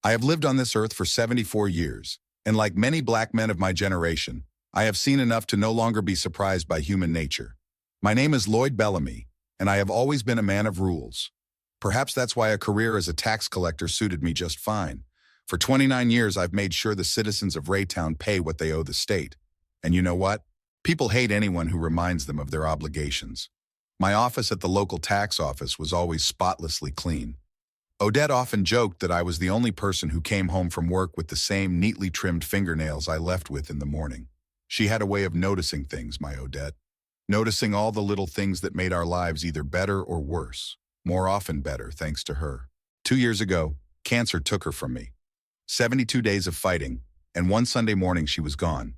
I have lived on this earth for 74 years, and like many black men of my generation, I have seen enough to no longer be surprised by human nature. My name is Lloyd Bellamy, and I have always been a man of rules. Perhaps that's why a career as a tax collector suited me just fine. For 29 years, I've made sure the citizens of Raytown pay what they owe the state. And you know what? People hate anyone who reminds them of their obligations. My office at the local tax office was always spotlessly clean. Odette often joked that I was the only person who came home from work with the same neatly trimmed fingernails I left with in the morning. She had a way of noticing things, my Odette. Noticing all the little things that made our lives either better or worse. More often better, thanks to her. 2 years ago, cancer took her from me. 72 days of fighting, and one Sunday morning she was gone.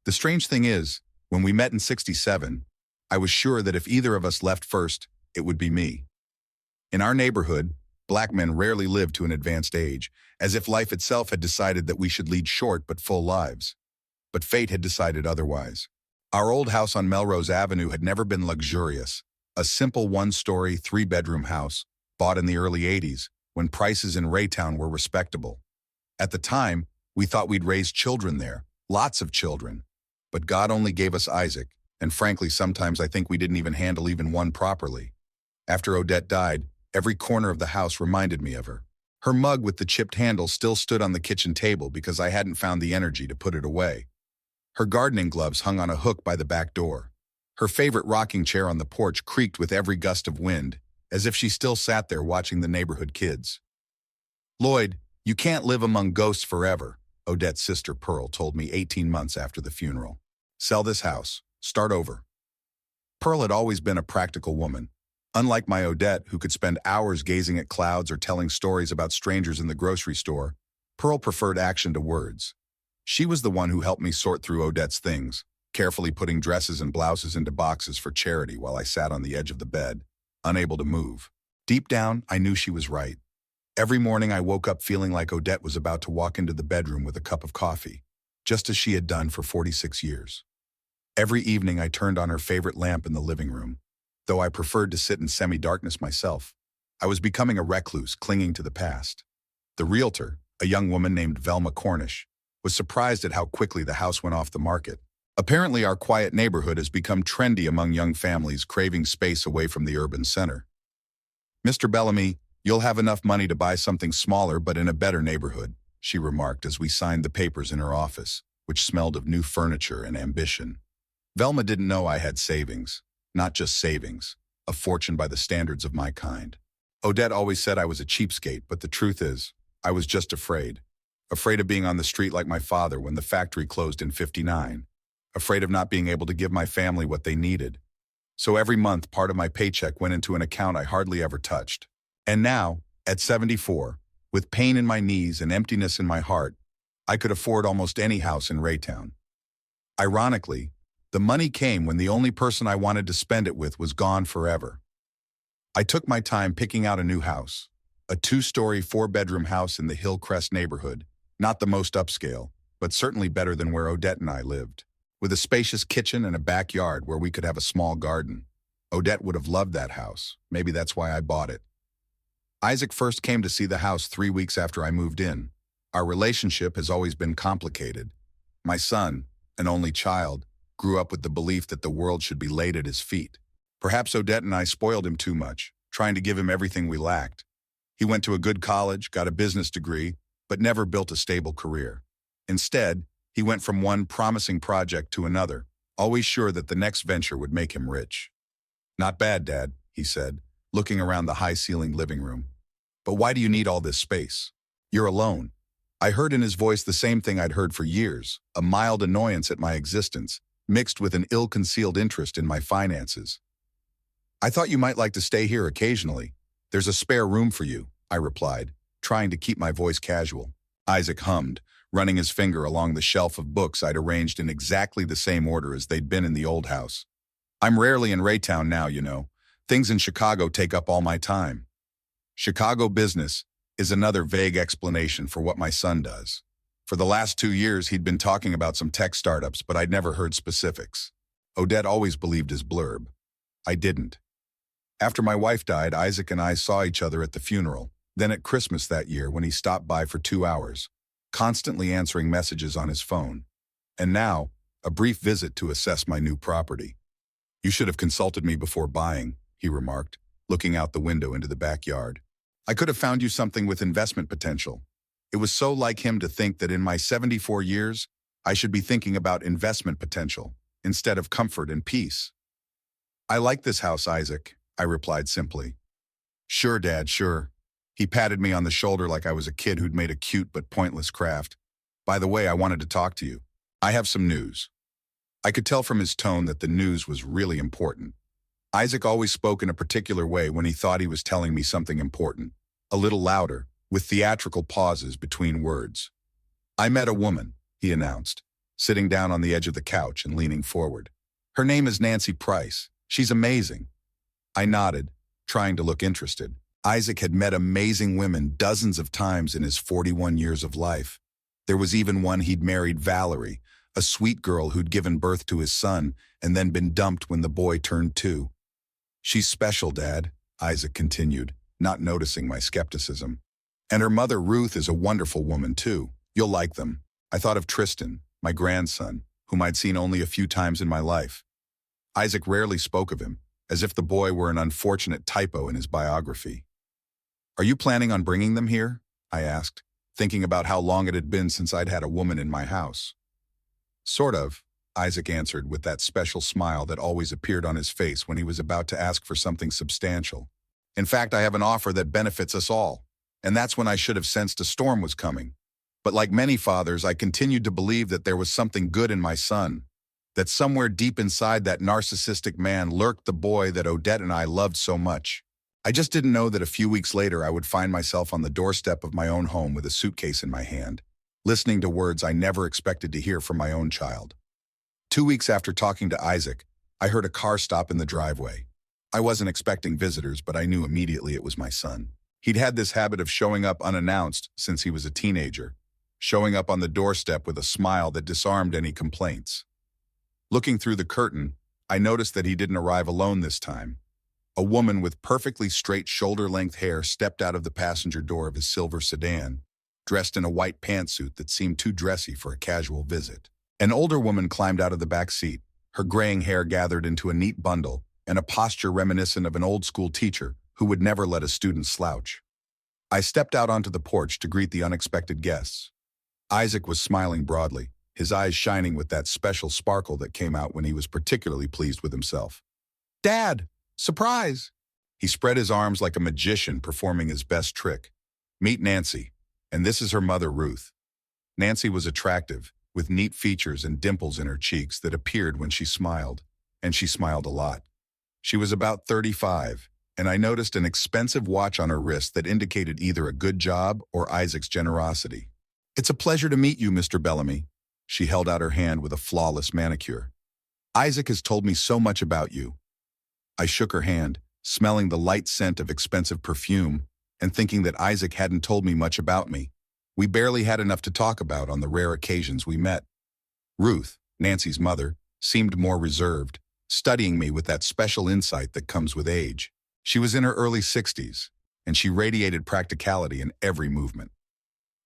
The strange thing is, when we met in '67, I was sure that if either of us left first, it would be me. In our neighborhood, black men rarely lived to an advanced age, as if life itself had decided that we should lead short but full lives. But fate had decided otherwise. Our old house on Melrose Avenue had never been luxurious, a simple one-story, three-bedroom house, bought in the early '80s, when prices in Raytown were respectable. At the time, we thought we'd raise children there, lots of children. But God only gave us Isaac, and frankly, sometimes I think we didn't even handle even one properly. After Odette died, every corner of the house reminded me of her. Her mug with the chipped handle still stood on the kitchen table because I hadn't found the energy to put it away. Her gardening gloves hung on a hook by the back door. Her favorite rocking chair on the porch creaked with every gust of wind, as if she still sat there watching the neighborhood kids. "Lloyd, you can't live among ghosts forever," Odette's sister Pearl told me 18 months after the funeral. "Sell this house. Start over." Pearl had always been a practical woman. Unlike my Odette, who could spend hours gazing at clouds or telling stories about strangers in the grocery store, Pearl preferred action to words. She was the one who helped me sort through Odette's things, carefully putting dresses and blouses into boxes for charity while I sat on the edge of the bed, unable to move. Deep down, I knew she was right. Every morning I woke up feeling like Odette was about to walk into the bedroom with a cup of coffee, just as she had done for 46 years. Every evening I turned on her favorite lamp in the living room, though I preferred to sit in semi-darkness myself. I was becoming a recluse, clinging to the past. The realtor, a young woman named Velma Cornish, was surprised at how quickly the house went off the market. Apparently, our quiet neighborhood has become trendy among young families craving space away from the urban center. "Mr. Bellamy, you'll have enough money to buy something smaller but in a better neighborhood," she remarked as we signed the papers in her office, which smelled of new furniture and ambition. Velma didn't know I had savings. Not just savings, a fortune by the standards of my kind. Odette always said I was a cheapskate, but the truth is, I was just afraid. Afraid of being on the street like my father when the factory closed in '59. Afraid of not being able to give my family what they needed. So every month, part of my paycheck went into an account I hardly ever touched. And now, at 74, with pain in my knees and emptiness in my heart, I could afford almost any house in Raytown. Ironically, the money came when the only person I wanted to spend it with was gone forever. I took my time picking out a new house, a 2-story, 4-bedroom house in the Hillcrest neighborhood, not the most upscale, but certainly better than where Odette and I lived, with a spacious kitchen and a backyard where we could have a small garden. Odette would have loved that house. Maybe that's why I bought it. Isaac first came to see the house 3 weeks after I moved in. Our relationship has always been complicated. My son, an only child, grew up with the belief that the world should be laid at his feet. Perhaps Odette and I spoiled him too much, trying to give him everything we lacked. He went to a good college, got a business degree, but never built a stable career. Instead, he went from one promising project to another, always sure that the next venture would make him rich. "Not bad, Dad," he said, looking around the high-ceilinged living room. "But why do you need all this space? You're alone." I heard in his voice the same thing I'd heard for years, a mild annoyance at my existence, mixed with an ill-concealed interest in my finances. "I thought you might like to stay here occasionally. There's a spare room for you," I replied, trying to keep my voice casual. Isaac hummed, running his finger along the shelf of books I'd arranged in exactly the same order as they'd been in the old house. "I'm rarely in Raytown now, you know. Things in Chicago take up all my time." Chicago business is another vague explanation for what my son does. For the last 2 years, he'd been talking about some tech startups, but I'd never heard specifics. Odette always believed his blurb. I didn't. After my wife died, Isaac and I saw each other at the funeral, Then at Christmas that year when he stopped by for 2 hours, constantly answering messages on his phone. And now, a brief visit to assess my new property. "You should have consulted me before buying," he remarked, looking out the window into the backyard. "I could have found you something with investment potential." It was so like him to think that in my 74 years, I should be thinking about investment potential instead of comfort and peace. "I like this house, Isaac," I replied simply. "Sure, Dad, sure." He patted me on the shoulder like I was a kid who'd made a cute but pointless craft. "By the way, I wanted to talk to you. I have some news." I could tell from his tone that the news was really important. Isaac always spoke in a particular way when he thought he was telling me something important, a little louder, with theatrical pauses between words. "I met a woman," he announced, sitting down on the edge of the couch and leaning forward. "Her name is Nancy Price. She's amazing." I nodded, trying to look interested. Isaac had met amazing women dozens of times in his 41 years of life. There was even one he'd married, Valerie, a sweet girl who'd given birth to his son and then been dumped when the boy turned 2. "She's special, Dad," Isaac continued, not noticing my skepticism. "And her mother, Ruth, is a wonderful woman, too. You'll like them." I thought of Tristan, my grandson, whom I'd seen only a few times in my life. Isaac rarely spoke of him, as if the boy were an unfortunate typo in his biography. "Are you planning on bringing them here?" I asked, thinking about how long it had been since I'd had a woman in my house. "Sort of," Isaac answered with that special smile that always appeared on his face when he was about to ask for something substantial. "In fact, I have an offer that benefits us all." And that's when I should have sensed a storm was coming. But like many fathers, I continued to believe that there was something good in my son, that somewhere deep inside that narcissistic man lurked the boy that Odette and I loved so much. I just didn't know that a few weeks later I would find myself on the doorstep of my own home with a suitcase in my hand, listening to words I never expected to hear from my own child. 2 weeks after talking to Isaac, I heard a car stop in the driveway. I wasn't expecting visitors, but I knew immediately it was my son. He'd had this habit of showing up unannounced since he was a teenager, showing up on the doorstep with a smile that disarmed any complaints. Looking through the curtain, I noticed that he didn't arrive alone this time. A woman with perfectly straight shoulder-length hair stepped out of the passenger door of his silver sedan, dressed in a white pantsuit that seemed too dressy for a casual visit. An older woman climbed out of the back seat, her graying hair gathered into a neat bundle, and a posture reminiscent of an old-school teacher who would never let a student slouch. I stepped out onto the porch to greet the unexpected guests. Isaac was smiling broadly, his eyes shining with that special sparkle that came out when he was particularly pleased with himself. "Dad! Surprise!" He spread his arms like a magician performing his best trick. "Meet Nancy, and this is her mother, Ruth." Nancy was attractive, with neat features and dimples in her cheeks that appeared when she smiled, and she smiled a lot. She was about 35, and I noticed an expensive watch on her wrist that indicated either a good job or Isaac's generosity. "It's a pleasure to meet you, Mr. Bellamy." She held out her hand with a flawless manicure. "Isaac has told me so much about you." I shook her hand, smelling the light scent of expensive perfume, and thinking that Isaac hadn't told me much about me. We barely had enough to talk about on the rare occasions we met. Ruth, Nancy's mother, seemed more reserved, studying me with that special insight that comes with age. She was in her early 60s, and she radiated practicality in every movement.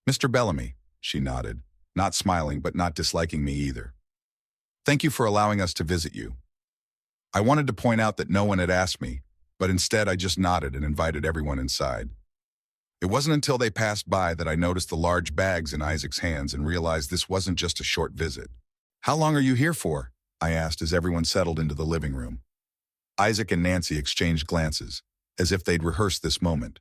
"Mr. Bellamy," she nodded, not smiling but not disliking me either. "Thank you for allowing us to visit you." I wanted to point out that no one had asked me, but instead I just nodded and invited everyone inside. It wasn't until they passed by that I noticed the large bags in Isaac's hands and realized this wasn't just a short visit. "How long are you here for?" I asked as everyone settled into the living room. Isaac and Nancy exchanged glances, as if they'd rehearsed this moment.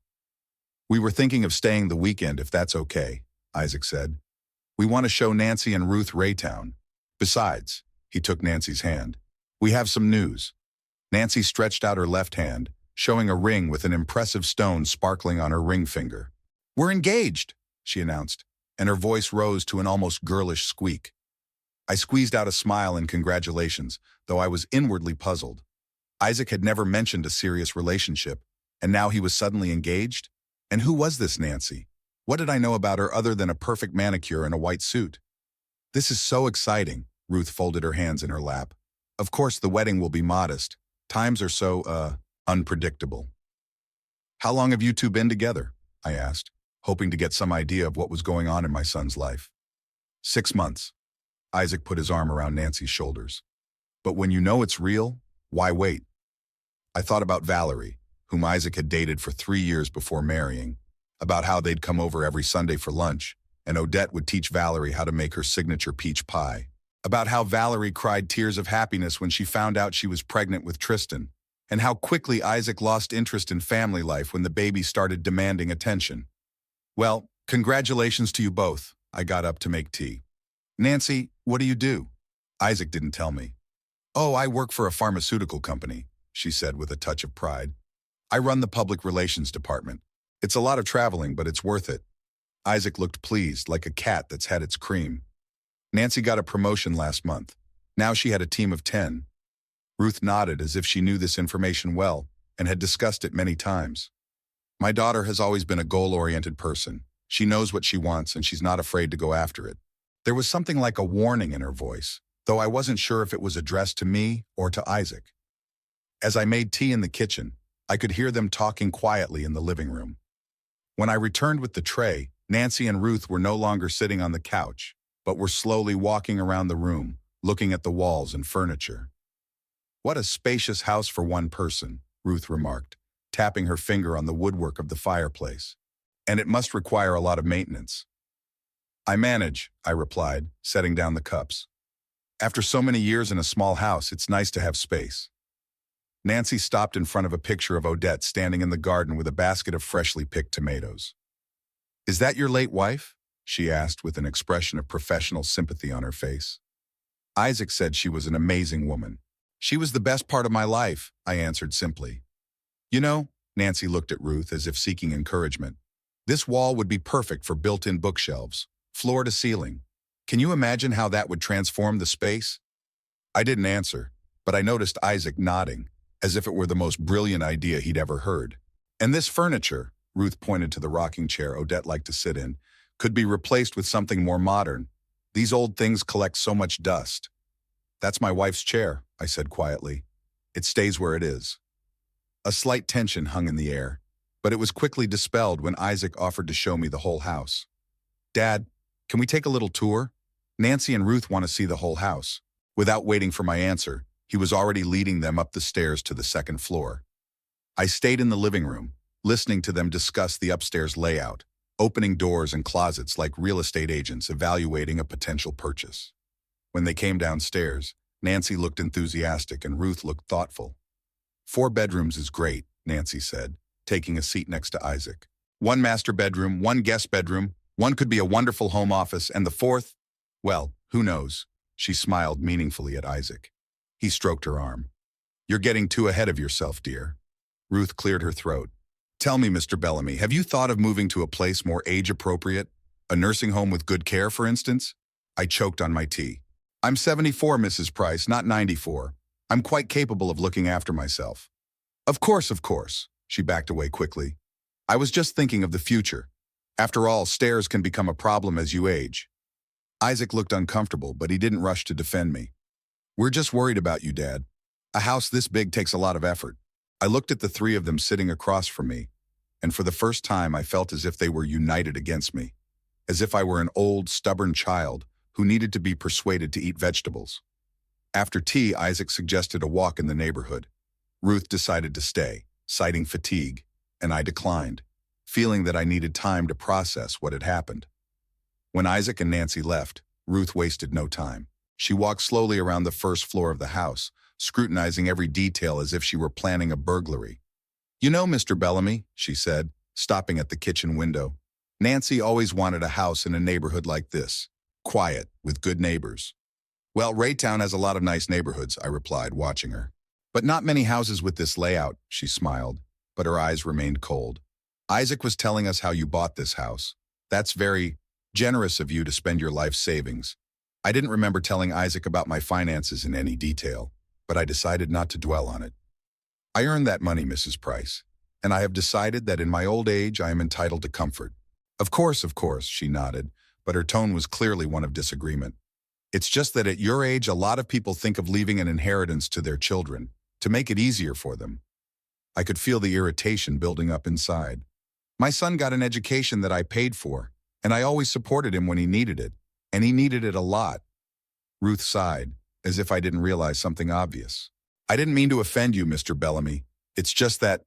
"We were thinking of staying the weekend if that's okay," Isaac said. "We want to show Nancy and Ruth Raytown. Besides," he took Nancy's hand, "we have some news." Nancy stretched out her left hand, showing a ring with an impressive stone sparkling on her ring finger. "We're engaged," she announced, and her voice rose to an almost girlish squeak. I squeezed out a smile in congratulations, though I was inwardly puzzled. Isaac had never mentioned a serious relationship, and now he was suddenly engaged? And who was this Nancy? What did I know about her other than a perfect manicure and a white suit? "This is so exciting," Ruth folded her hands in her lap. "Of course the wedding will be modest. Times are so, unpredictable." "How long have you two been together?" I asked, hoping to get some idea of what was going on in my son's life. 6 months. Isaac put his arm around Nancy's shoulders. But when you know it's real, why wait? I thought about Valerie, whom Isaac had dated for 3 years before marrying, about how they'd come over every Sunday for lunch, and Odette would teach Valerie how to make her signature peach pie, about how Valerie cried tears of happiness when she found out she was pregnant with Tristan, and how quickly Isaac lost interest in family life when the baby started demanding attention. Well, congratulations to you both. I got up to make tea. Nancy, what do you do? Isaac didn't tell me. Oh, I work for a pharmaceutical company, she said with a touch of pride. I run the public relations department. It's a lot of traveling, but it's worth it. Isaac looked pleased, like a cat that's had its cream. Nancy got a promotion last month. Now she had a team of 10. Ruth nodded as if she knew this information well and had discussed it many times. My daughter has always been a goal-oriented person. She knows what she wants and she's not afraid to go after it. There was something like a warning in her voice, though I wasn't sure if it was addressed to me or to Isaac. As I made tea in the kitchen, I could hear them talking quietly in the living room. When I returned with the tray, Nancy and Ruth were no longer sitting on the couch, but were slowly walking around the room, looking at the walls and furniture. What a spacious house for one person, Ruth remarked, tapping her finger on the woodwork of the fireplace. And it must require a lot of maintenance. I manage, I replied, setting down the cups. After so many years in a small house, it's nice to have space. Nancy stopped in front of a picture of Odette standing in the garden with a basket of freshly picked tomatoes. Is that your late wife? She asked with an expression of professional sympathy on her face. Isaac said she was an amazing woman. She was the best part of my life, I answered simply. You know, Nancy looked at Ruth as if seeking encouragement. This wall would be perfect for built-in bookshelves, floor to ceiling. Can you imagine how that would transform the space? I didn't answer, but I noticed Isaac nodding, as if it were the most brilliant idea he'd ever heard. And this furniture, Ruth pointed to the rocking chair Odette liked to sit in, could be replaced with something more modern. These old things collect so much dust. That's my wife's chair, I said quietly. It stays where it is. A slight tension hung in the air, but it was quickly dispelled when Isaac offered to show me the whole house. Dad, can we take a little tour? Nancy and Ruth want to see the whole house. Without waiting for my answer, he was already leading them up the stairs to the second floor. I stayed in the living room, listening to them discuss the upstairs layout, opening doors and closets like real estate agents evaluating a potential purchase. When they came downstairs, Nancy looked enthusiastic and Ruth looked thoughtful. 4 bedrooms is great, Nancy said, taking a seat next to Isaac. 1 master bedroom, 1 guest bedroom, 1 could be a wonderful home office, and the 4th, well, who knows? She smiled meaningfully at Isaac. He stroked her arm. You're getting too ahead of yourself, dear. Ruth cleared her throat. Tell me, Mr. Bellamy, have you thought of moving to a place more age-appropriate? A nursing home with good care, for instance? I choked on my tea. I'm 74, Mrs. Price, not 94. I'm quite capable of looking after myself. Of course, she backed away quickly. I was just thinking of the future. After all, stairs can become a problem as you age. Isaac looked uncomfortable, but he didn't rush to defend me. We're just worried about you, Dad. A house this big takes a lot of effort. I looked at the 3 of them sitting across from me, and for the first time I felt as if they were united against me, as if I were an old, stubborn child who needed to be persuaded to eat vegetables. After tea, Isaac suggested a walk in the neighborhood. Ruth decided to stay, citing fatigue, and I declined, feeling that I needed time to process what had happened. When Isaac and Nancy left, Ruth wasted no time. She walked slowly around the first floor of the house, scrutinizing every detail as if she were planning a burglary. You know, Mr. Bellamy, she said, stopping at the kitchen window, Nancy always wanted a house in a neighborhood like this, quiet, with good neighbors. Well, Raytown has a lot of nice neighborhoods, I replied, watching her. But not many houses with this layout, she smiled, but her eyes remained cold. Isaac was telling us how you bought this house. That's very generous of you to spend your life savings. I didn't remember telling Isaac about my finances in any detail, but I decided not to dwell on it. I earned that money, Mrs. Price, and I have decided that in my old age I am entitled to comfort. Of course, she nodded, but her tone was clearly one of disagreement. It's just that at your age, a lot of people think of leaving an inheritance to their children, to make it easier for them. I could feel the irritation building up inside. My son got an education that I paid for, and I always supported him when he needed it, and he needed it a lot. Ruth sighed, as if I didn't realize something obvious. I didn't mean to offend you, Mr. Bellamy. It's just that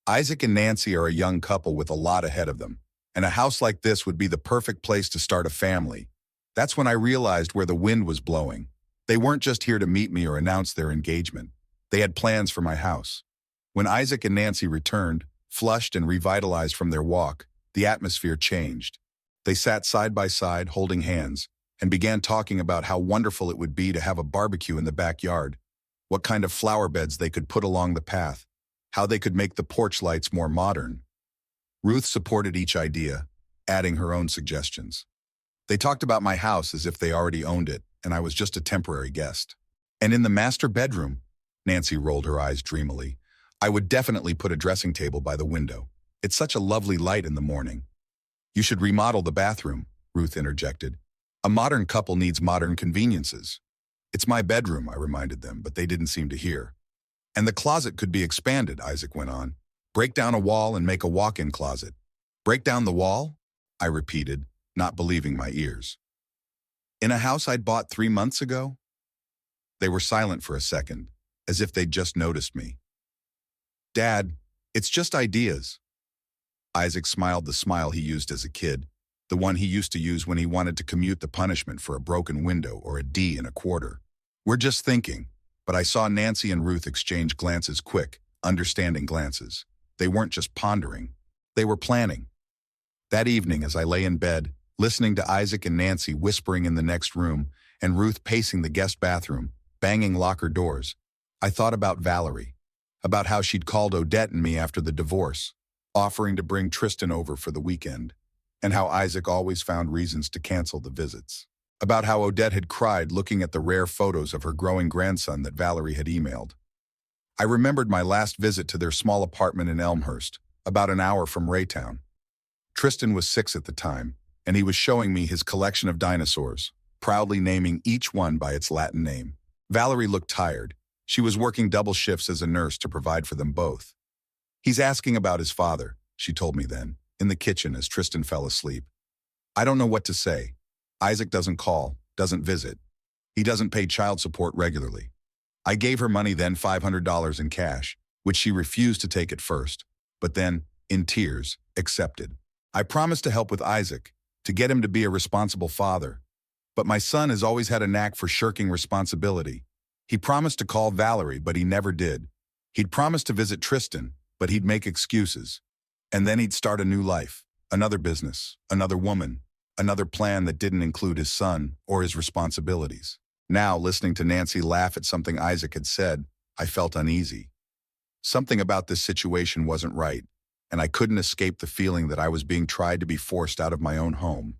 Isaac and Nancy are a young couple with a lot ahead of them, and a house like this would be the perfect place to start a family. That's when I realized where the wind was blowing. They weren't just here to meet me or announce their engagement. They had plans for my house. When Isaac and Nancy returned, flushed and revitalized from their walk, the atmosphere changed. They sat side by side, holding hands, and began talking about how wonderful it would be to have a barbecue in the backyard, what kind of flower beds they could put along the path, how they could make the porch lights more modern. Ruth supported each idea, adding her own suggestions. They talked about my house as if they already owned it, and I was just a temporary guest. And in the master bedroom, Nancy rolled her eyes dreamily, I would definitely put a dressing table by the window. It's such a lovely light in the morning. You should remodel the bathroom, Ruth interjected. A modern couple needs modern conveniences. It's my bedroom, I reminded them, but they didn't seem to hear. And the closet could be expanded, Isaac went on. Break down a wall and make a walk-in closet. Break down the wall? I repeated, not believing my ears. In a house I'd bought 3 months ago? They were silent for a second, as if they'd just noticed me. Dad, it's just ideas. Isaac smiled the smile he used as a kid, the one he used to use when he wanted to commute the punishment for a broken window or a D in a quarter. We're just thinking, but I saw Nancy and Ruth exchange glances, quick, understanding glances. They weren't just pondering, they were planning. That evening, as I lay in bed, listening to Isaac and Nancy whispering in the next room and Ruth pacing the guest bathroom, banging locker doors, I thought about Valerie, about how she'd called Odette and me after the divorce, offering to bring Tristan over for the weekend, and how Isaac always found reasons to cancel the visits, about how Odette had cried looking at the rare photos of her growing grandson that Valerie had emailed. I remembered my last visit to their small apartment in Elmhurst, about an hour from Raytown. Tristan was 6 at the time, and he was showing me his collection of dinosaurs, proudly naming each one by its Latin name. Valerie looked tired. She was working double shifts as a nurse to provide for them both. He's asking about his father, she told me then, in the kitchen as Tristan fell asleep. I don't know what to say. Isaac doesn't call, doesn't visit. He doesn't pay child support regularly. I gave her money then, $500 in cash, which she refused to take at first, but then, in tears, accepted. I promised to help with Isaac, to get him to be a responsible father. But my son has always had a knack for shirking responsibility. He promised to call Valerie, but he never did. He'd promised to visit Tristan, but he'd make excuses. And then he'd start a new life, another business, another woman, another plan that didn't include his son or his responsibilities. Now, listening to Nancy laugh at something Isaac had said, I felt uneasy. Something about this situation wasn't right, and I couldn't escape the feeling that I was being tried to be forced out of my own home.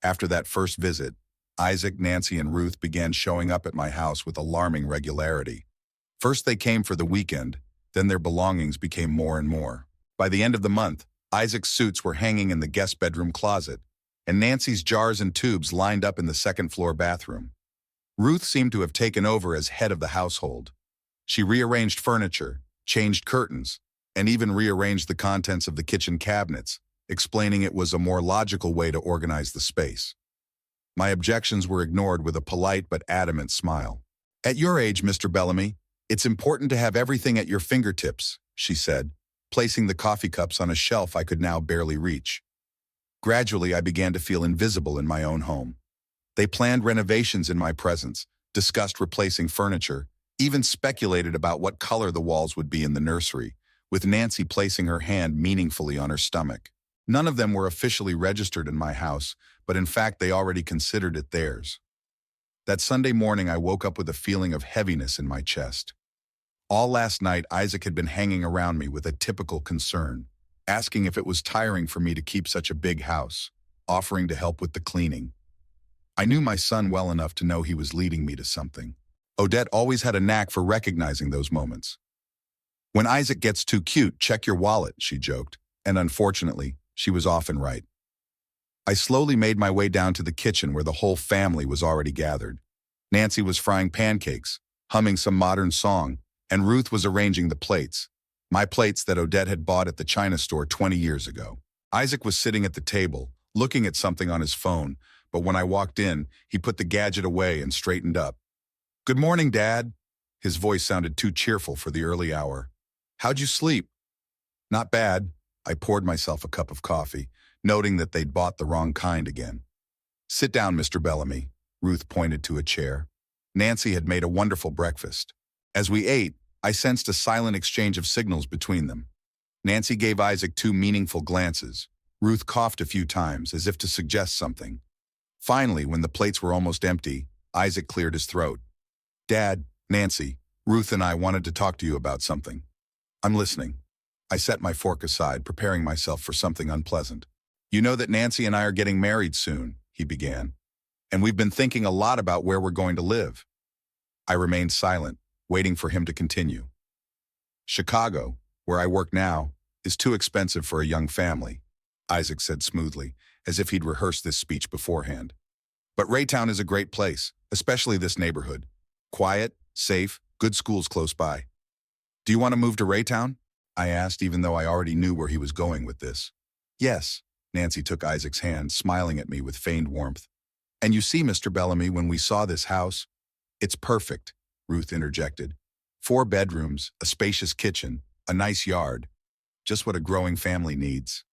After that first visit, Isaac, Nancy, and Ruth began showing up at my house with alarming regularity. First they came for the weekend, then their belongings became more and more. By the end of the month, Isaac's suits were hanging in the guest bedroom closet, and Nancy's jars and tubes lined up in the second-floor bathroom. Ruth seemed to have taken over as head of the household. She rearranged furniture, changed curtains, and even rearranged the contents of the kitchen cabinets, explaining it was a more logical way to organize the space. My objections were ignored with a polite but adamant smile. At your age, Mr. Bellamy, it's important to have everything at your fingertips, she said, placing the coffee cups on a shelf I could now barely reach. Gradually, I began to feel invisible in my own home. They planned renovations in my presence, discussed replacing furniture, even speculated about what color the walls would be in the nursery, with Nancy placing her hand meaningfully on her stomach. None of them were officially registered in my house, but in fact they already considered it theirs. That Sunday morning I woke up with a feeling of heaviness in my chest. All last night Isaac had been hanging around me with a typical concern, asking if it was tiring for me to keep such a big house, offering to help with the cleaning. I knew my son well enough to know he was leading me to something. Odette always had a knack for recognizing those moments. When Isaac gets too cute, check your wallet, she joked, and unfortunately, she was often right. I slowly made my way down to the kitchen where the whole family was already gathered. Nancy was frying pancakes, humming some modern song, and Ruth was arranging the plates. My plates that Odette had bought at the China store 20 years ago. Isaac was sitting at the table, looking at something on his phone, but when I walked in, he put the gadget away and straightened up. "Good morning, Dad." His voice sounded too cheerful for the early hour. "How'd you sleep?" "Not bad." I poured myself a cup of coffee, noting that they'd bought the wrong kind again. "Sit down, Mr. Bellamy." Ruth pointed to a chair. Nancy had made a wonderful breakfast. As we ate, I sensed a silent exchange of signals between them. Nancy gave Isaac 2 meaningful glances. Ruth coughed a few times, as if to suggest something. Finally, when the plates were almost empty, Isaac cleared his throat. "Dad, Nancy, Ruth and I wanted to talk to you about something." "I'm listening." I set my fork aside, preparing myself for something unpleasant. "You know that Nancy and I are getting married soon," he began. "And we've been thinking a lot about where we're going to live." I remained silent, waiting for him to continue. "Chicago, where I work now, is too expensive for a young family," Isaac said smoothly, as if he'd rehearsed this speech beforehand. "But Raytown is a great place, especially this neighborhood. Quiet, safe, good schools close by." "Do you want to move to Raytown?" I asked, even though I already knew where he was going with this. "Yes." Nancy took Isaac's hand, smiling at me with feigned warmth. "And you see, Mr. Bellamy, when we saw this house—" "It's perfect," Ruth interjected. 4 bedrooms, a spacious kitchen, a nice yard. Just what a growing family needs.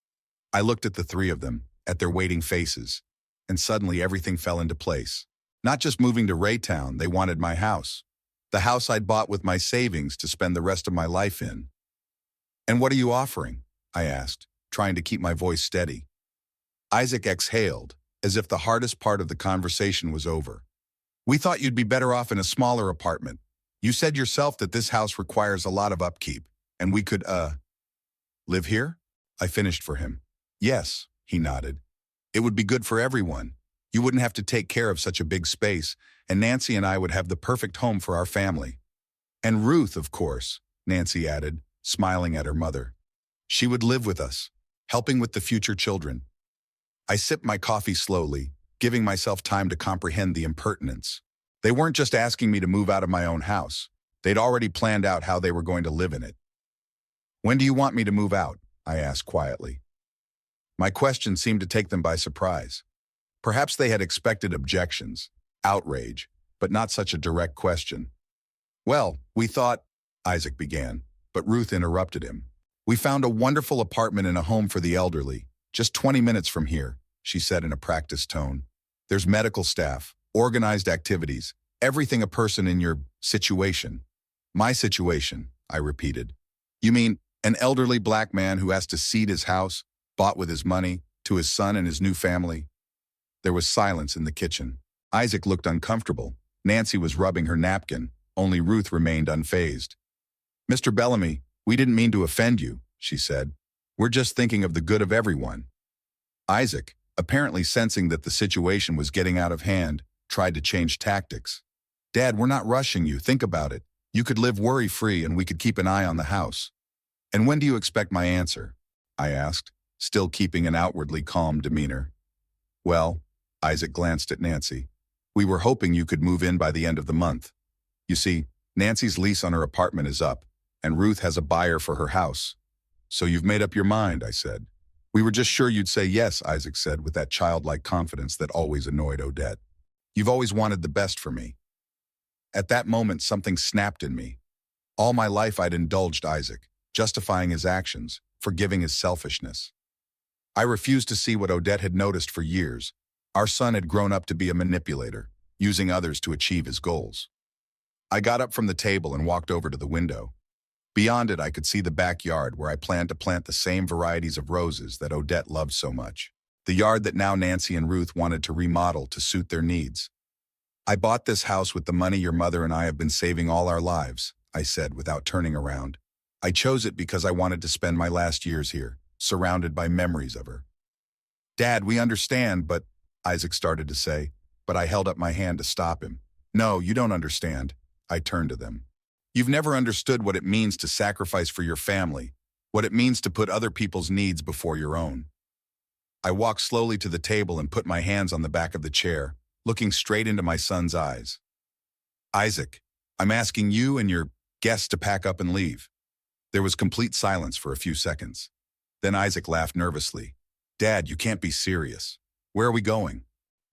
I looked at the 3 of them, at their waiting faces, and suddenly everything fell into place. Not just moving to Raytown, they wanted my house. The house I'd bought with my savings to spend the rest of my life in. "And what are you offering?" I asked, trying to keep my voice steady. Isaac exhaled, as if the hardest part of the conversation was over. "We thought you'd be better off in a smaller apartment. You said yourself that this house requires a lot of upkeep, and we could, live here?" I finished for him. "Yes," he nodded. "It would be good for everyone. You wouldn't have to take care of such a big space, and Nancy and I would have the perfect home for our family." "And Ruth, of course," Nancy added, smiling at her mother. "She would live with us, helping with the future children." I sipped my coffee slowly, giving myself time to comprehend the impertinence. They weren't just asking me to move out of my own house. They'd already planned out how they were going to live in it. "When do you want me to move out?" I asked quietly. My question seemed to take them by surprise. Perhaps they had expected objections, outrage, but not such a direct question. "Well, we thought," Isaac began, but Ruth interrupted him. "We found a wonderful apartment in a home for the elderly, just 20 minutes from here," she said in a practiced tone. "There's medical staff, organized activities, everything a person in your situation." "My situation," I repeated. "You mean an elderly black man who has to cede his house, bought with his money, to his son and his new family?" There was silence in the kitchen. Isaac looked uncomfortable. Nancy was rubbing her napkin. Only Ruth remained unfazed. "Mr. Bellamy, we didn't mean to offend you," she said. "We're just thinking of the good of everyone." Isaac, apparently sensing that the situation was getting out of hand, tried to change tactics. "Dad, we're not rushing you. Think about it. You could live worry-free and we could keep an eye on the house." "And when do you expect my answer?" I asked, still keeping an outwardly calm demeanor. "Well," Isaac glanced at Nancy, "we were hoping you could move in by the end of the month. You see, Nancy's lease on her apartment is up, and Ruth has a buyer for her house." "So you've made up your mind," I said. "We were just sure you'd say yes," Isaac said with that childlike confidence that always annoyed Odette. "You've always wanted the best for me." At that moment, something snapped in me. All my life I'd indulged Isaac, justifying his actions, forgiving his selfishness. I refused to see what Odette had noticed for years. Our son had grown up to be a manipulator, using others to achieve his goals. I got up from the table and walked over to the window. Beyond it, I could see the backyard where I planned to plant the same varieties of roses that Odette loved so much. The yard that now Nancy and Ruth wanted to remodel to suit their needs. "I bought this house with the money your mother and I have been saving all our lives," I said without turning around. "I chose it because I wanted to spend my last years here, surrounded by memories of her." "Dad, we understand, but," Isaac started to say, but I held up my hand to stop him. "No, you don't understand." I turned to them. "You've never understood what it means to sacrifice for your family, what it means to put other people's needs before your own." I walked slowly to the table and put my hands on the back of the chair, looking straight into my son's eyes. "Isaac, I'm asking you and your guests to pack up and leave." There was complete silence for a few seconds. Then Isaac laughed nervously. Dad, you can't be serious. Where are we going?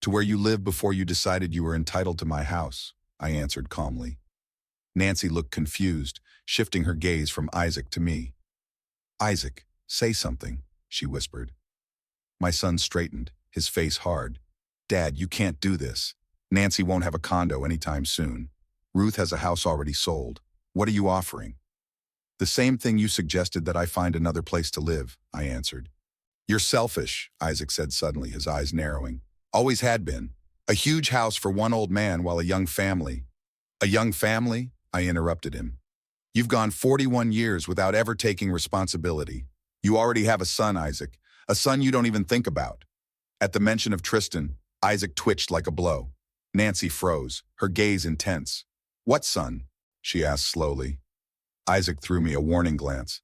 To where you lived before you decided you were entitled to my house, I answered calmly. Nancy looked confused, shifting her gaze from Isaac to me. Isaac, say something, she whispered. My son straightened, his face hard. Dad, you can't do this. Nancy won't have a condo anytime soon. Ruth has a house already sold. What are you offering? The same thing you suggested, that I find another place to live, I answered. You're selfish, Isaac said suddenly, his eyes narrowing. Always had been. A huge house for one old man while a young family. A young family? I interrupted him. You've gone 41 years without ever taking responsibility. You already have a son, Isaac. A son you don't even think about. At the mention of Tristan, Isaac twitched like a blow. Nancy froze, her gaze intense. What son? She asked slowly. Isaac threw me a warning glance.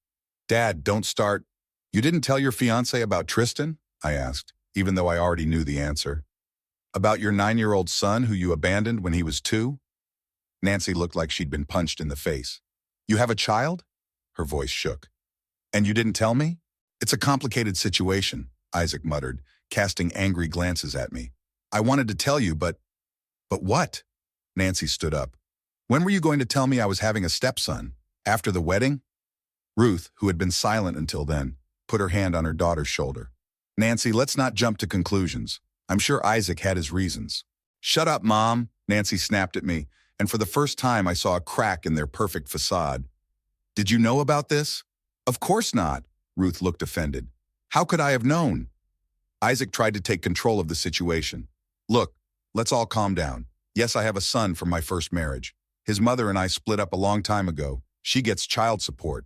Dad, don't start. You didn't tell your fiancé about Tristan? I asked, even though I already knew the answer. About your 9-year-old son who you abandoned when he was 2? Nancy looked like she'd been punched in the face. You have a child? Her voice shook. And you didn't tell me? It's a complicated situation, Isaac muttered, casting angry glances at me. I wanted to tell you, but what? Nancy stood up. When were you going to tell me I was having a stepson? After the wedding? Ruth, who had been silent until then, put her hand on her daughter's shoulder. Nancy, let's not jump to conclusions. I'm sure Isaac had his reasons. Shut up, Mom, Nancy snapped at me, and for the first time I saw a crack in their perfect facade. Did you know about this? Of course not, Ruth looked offended. How could I have known? Isaac tried to take control of the situation. Look, let's all calm down. Yes, I have a son from my first marriage. His mother and I split up a long time ago. She gets child support.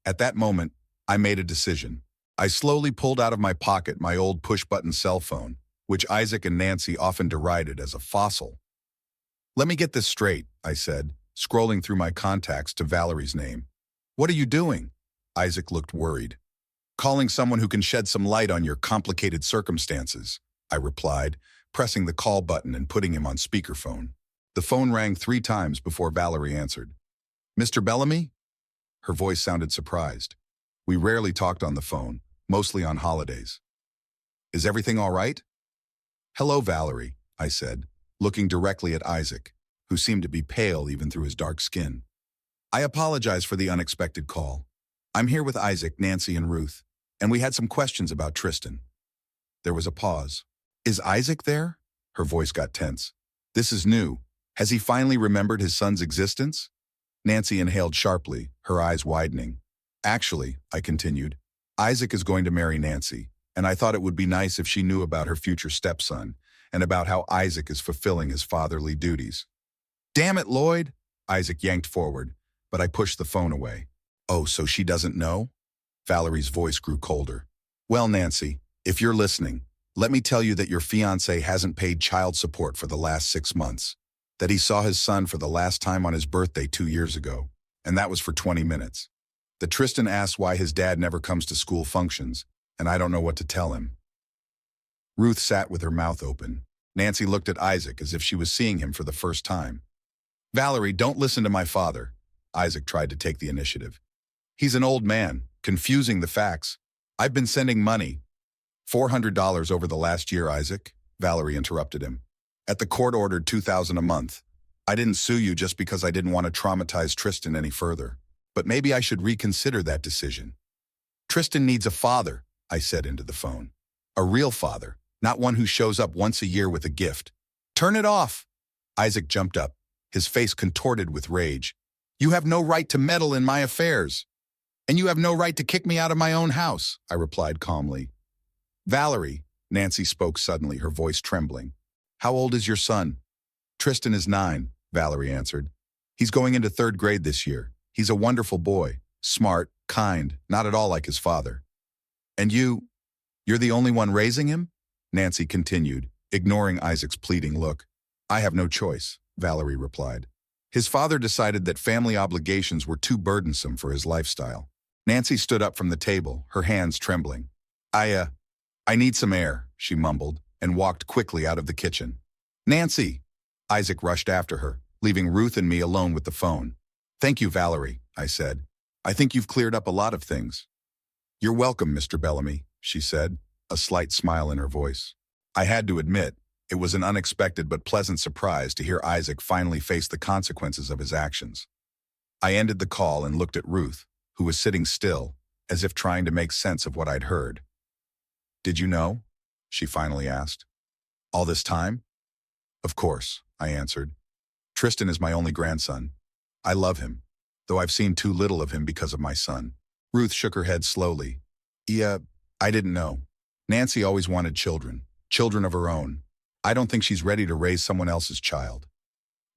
At that moment, I made a decision. I slowly pulled out of my pocket my old push-button cell phone, which Isaac and Nancy often derided as a fossil. Let me get this straight, I said, scrolling through my contacts to Valerie's name. What are you doing? Isaac looked worried. Calling someone who can shed some light on your complicated circumstances, I replied, pressing the call button and putting him on speakerphone. The phone rang 3 times before Valerie answered. Mr. Bellamy? Her voice sounded surprised. We rarely talked on the phone, mostly on holidays. Is everything all right? Hello, Valerie, I said, looking directly at Isaac, who seemed to be pale even through his dark skin. I apologize for the unexpected call. I'm here with Isaac, Nancy, and Ruth, and we had some questions about Tristan. There was a pause. Is Isaac there? Her voice got tense. This is new. Has he finally remembered his son's existence? Nancy inhaled sharply, her eyes widening. Actually, I continued, Isaac is going to marry Nancy, and I thought it would be nice if she knew about her future stepson and about how Isaac is fulfilling his fatherly duties. Damn it, Lloyd! Isaac yanked forward, but I pushed the phone away. Oh, so she doesn't know? Valerie's voice grew colder. Well, Nancy, if you're listening, let me tell you that your fiancé hasn't paid child support for the last 6 months, that he saw his son for the last time on his birthday 2 years ago, and that was for 20 minutes. That Tristan asks why his dad never comes to school functions, and I don't know what to tell him. Ruth sat with her mouth open. Nancy looked at Isaac as if she was seeing him for the first time. Valerie, don't listen to my father. Isaac tried to take the initiative. He's an old man, confusing the facts. I've been sending money. $400 over the last year, Isaac, Valerie interrupted him. At the court-ordered $2,000 a month. I didn't sue you just because I didn't want to traumatize Tristan any further. But maybe I should reconsider that decision. Tristan needs a father, I said into the phone. A real father, not one who shows up once a year with a gift. Turn it off! Isaac jumped up, his face contorted with rage. You have no right to meddle in my affairs. And you have no right to kick me out of my own house, I replied calmly. Valerie, Nancy spoke suddenly, her voice trembling. How old is your son? Tristan is 9, Valerie answered. He's going into 3rd grade this year. He's a wonderful boy, smart, kind, not at all like his father. And you're the only one raising him? Nancy continued, ignoring Isaac's pleading look. I have no choice, Valerie replied. His father decided that family obligations were too burdensome for his lifestyle. Nancy stood up from the table, her hands trembling. I need some air, she mumbled, and walked quickly out of the kitchen. Nancy! Isaac rushed after her, leaving Ruth and me alone with the phone. Thank you, Valerie, I said. I think you've cleared up a lot of things. You're welcome, Mr. Bellamy, she said, a slight smile in her voice. I had to admit, it was an unexpected but pleasant surprise to hear Isaac finally face the consequences of his actions. I ended the call and looked at Ruth, who was sitting still, as if trying to make sense of what I'd heard. Did you know? She finally asked. All this time? Of course, I answered. Tristan is my only grandson. I love him, though I've seen too little of him because of my son. Ruth shook her head slowly. Yeah, I didn't know. Nancy always wanted children of her own. I don't think she's ready to raise someone else's child.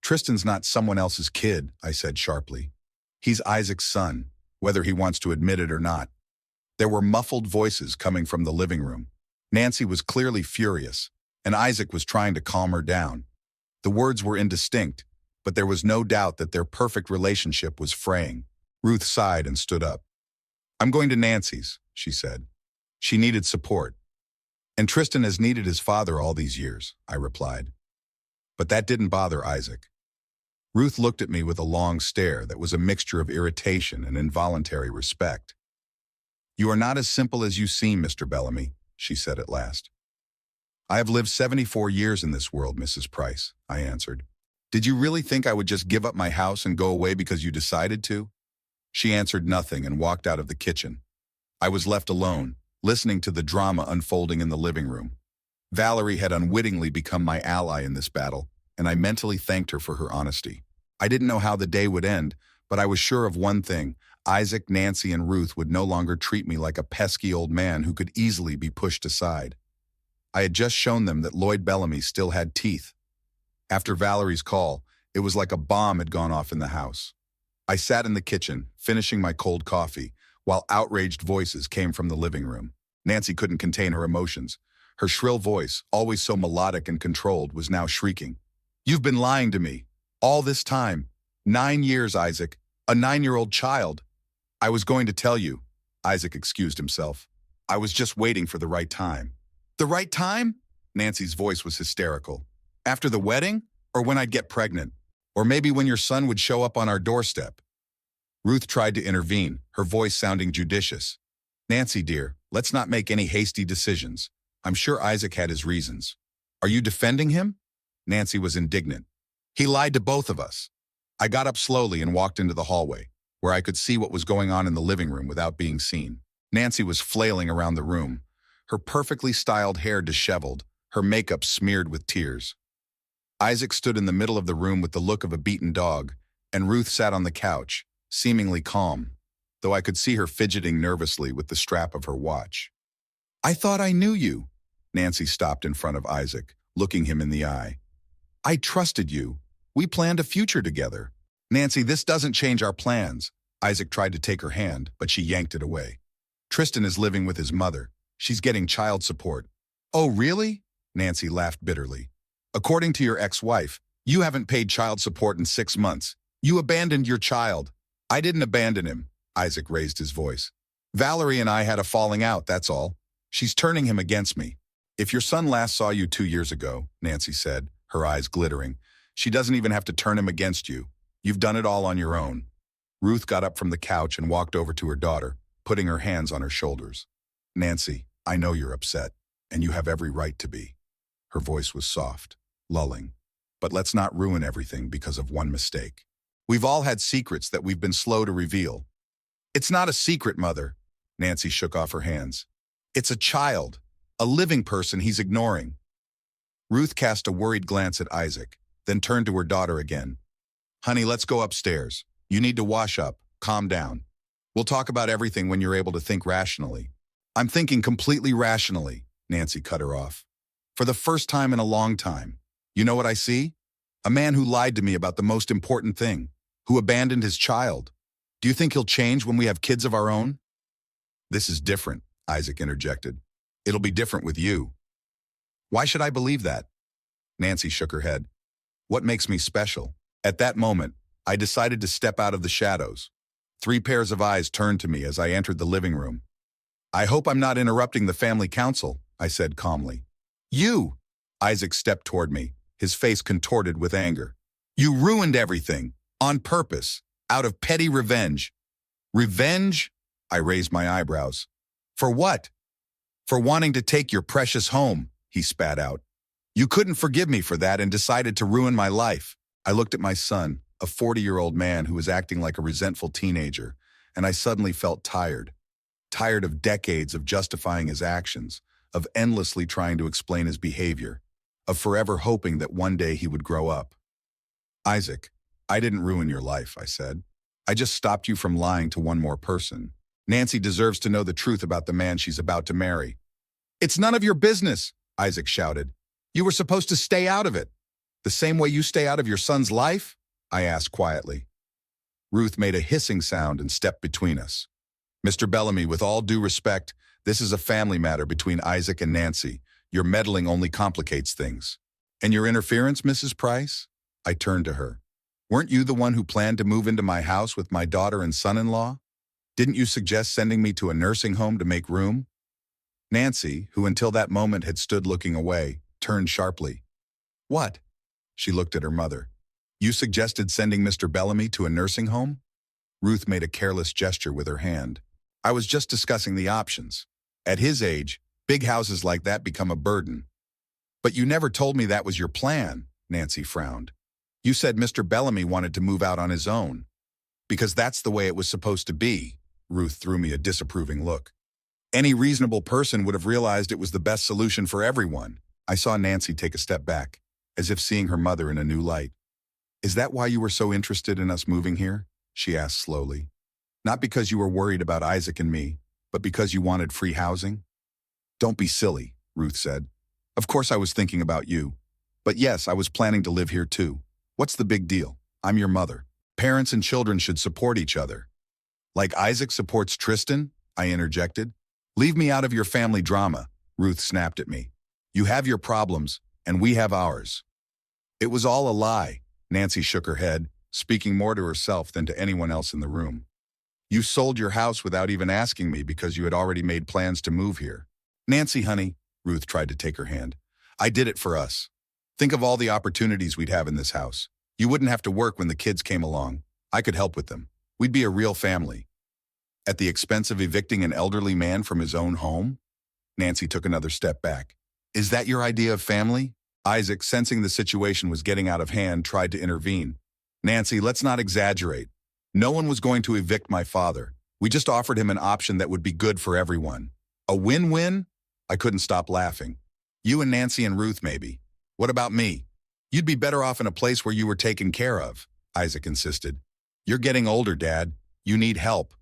Tristan's not someone else's kid, I said sharply. He's Isaac's son, whether he wants to admit it or not. There were muffled voices coming from the living room. Nancy was clearly furious, and Isaac was trying to calm her down. The words were indistinct, but there was no doubt that their perfect relationship was fraying. Ruth sighed and stood up. I'm going to Nancy's, she said. She needed support. And Tristan has needed his father all these years, I replied. But that didn't bother Isaac. Ruth looked at me with a long stare that was a mixture of irritation and involuntary respect. You are not as simple as you seem, Mr. Bellamy, she said at last. I have lived 74 years in this world, Mrs. Price, I answered. Did you really think I would just give up my house and go away because you decided to? She answered nothing and walked out of the kitchen. I was left alone, listening to the drama unfolding in the living room. Valerie had unwittingly become my ally in this battle, and I mentally thanked her for her honesty. I didn't know how the day would end, but I was sure of one thing. Isaac, Nancy, and Ruth would no longer treat me like a pesky old man who could easily be pushed aside. I had just shown them that Lloyd Bellamy still had teeth. After Valerie's call, it was like a bomb had gone off in the house. I sat in the kitchen, finishing my cold coffee, while outraged voices came from the living room. Nancy couldn't contain her emotions. Her shrill voice, always so melodic and controlled, was now shrieking. You've been lying to me. All this time. 9 years, Isaac. A 9-year-old child. I was going to tell you. Isaac excused himself. I was just waiting for the right time. The right time? Nancy's voice was hysterical. After the wedding? Or when I'd get pregnant? Or maybe when your son would show up on our doorstep? Ruth tried to intervene, her voice sounding judicious. Nancy, dear, let's not make any hasty decisions. I'm sure Isaac had his reasons. Are you defending him? Nancy was indignant. He lied to both of us. I got up slowly and walked into the hallway, where I could see what was going on in the living room without being seen. Nancy was flailing around the room, her perfectly styled hair disheveled, her makeup smeared with tears. Isaac stood in the middle of the room with the look of a beaten dog, and Ruth sat on the couch, seemingly calm, though I could see her fidgeting nervously with the strap of her watch. I thought I knew you. Nancy stopped in front of Isaac, looking him in the eye. I trusted you. We planned a future together. Nancy, this doesn't change our plans. Isaac tried to take her hand, but she yanked it away. Tristan is living with his mother. She's getting child support. Oh, really? Nancy laughed bitterly. According to your ex-wife, you haven't paid child support in 6 months. You abandoned your child. I didn't abandon him. Isaac raised his voice. Valerie and I had a falling out, that's all. She's turning him against me. If your son last saw you 2 years ago, Nancy said, her eyes glittering, she doesn't even have to turn him against you. You've done it all on your own. Ruth got up from the couch and walked over to her daughter, putting her hands on her shoulders. Nancy, I know you're upset, and you have every right to be. Her voice was soft, lulling. But let's not ruin everything because of one mistake. We've all had secrets that we've been slow to reveal. It's not a secret, Mother. Nancy shook off her hands. It's a child, a living person he's ignoring. Ruth cast a worried glance at Isaac, then turned to her daughter again. Honey, let's go upstairs. You need to wash up, calm down. We'll talk about everything when you're able to think rationally. I'm thinking completely rationally, Nancy cut her off. For the first time in a long time. You know what I see? A man who lied to me about the most important thing, who abandoned his child. Do you think he'll change when we have kids of our own? This is different, Isaac interjected. It'll be different with you. Why should I believe that? Nancy shook her head. What makes me special? At that moment, I decided to step out of the shadows. 3 pairs of eyes turned to me as I entered the living room. I hope I'm not interrupting the family council, I said calmly. You! Isaac stepped toward me, his face contorted with anger. You ruined everything, on purpose, out of petty revenge. Revenge? I raised my eyebrows. For what? For wanting to take your precious home, he spat out. You couldn't forgive me for that and decided to ruin my life. I looked at my son, a 40-year-old man who was acting like a resentful teenager, and I suddenly felt tired. Tired of decades of justifying his actions, of endlessly trying to explain his behavior, of forever hoping that one day he would grow up. Isaac, I didn't ruin your life, I said. I just stopped you from lying to one more person. Nancy deserves to know the truth about the man she's about to marry. It's none of your business, Isaac shouted. You were supposed to stay out of it. The same way you stay out of your son's life? I asked quietly. Ruth made a hissing sound and stepped between us. Mr. Bellamy, with all due respect, this is a family matter between Isaac and Nancy. Your meddling only complicates things. And your interference, Mrs. Price? I turned to her. Weren't you the one who planned to move into my house with my daughter and son-in-law? Didn't you suggest sending me to a nursing home to make room? Nancy, who until that moment had stood looking away, turned sharply. What? She looked at her mother. You suggested sending Mr. Bellamy to a nursing home? Ruth made a careless gesture with her hand. I was just discussing the options. At his age, big houses like that become a burden. But you never told me that was your plan, Nancy frowned. You said Mr. Bellamy wanted to move out on his own. Because that's the way it was supposed to be, Ruth threw me a disapproving look. Any reasonable person would have realized it was the best solution for everyone. I saw Nancy take a step back, as if seeing her mother in a new light. Is that why you were so interested in us moving here? She asked slowly. Not because you were worried about Isaac and me, but because you wanted free housing? Don't be silly, Ruth said. Of course I was thinking about you. But yes, I was planning to live here too. What's the big deal? I'm your mother. Parents and children should support each other. Like Isaac supports Tristan? I interjected. Leave me out of your family drama, Ruth snapped at me. You have your problems, and we have ours. It was all a lie, Nancy shook her head, speaking more to herself than to anyone else in the room. You sold your house without even asking me because you had already made plans to move here. Nancy, honey, Ruth tried to take her hand. I did it for us. Think of all the opportunities we'd have in this house. You wouldn't have to work when the kids came along. I could help with them. We'd be a real family. At the expense of evicting an elderly man from his own home? Nancy took another step back. Is that your idea of family? Isaac, sensing the situation was getting out of hand, tried to intervene. Nancy, let's not exaggerate. No one was going to evict my father. We just offered him an option that would be good for everyone. A win-win? I couldn't stop laughing. You and Nancy and Ruth, maybe. What about me? You'd be better off in a place where you were taken care of, Isaac insisted. You're getting older, Dad. You need help.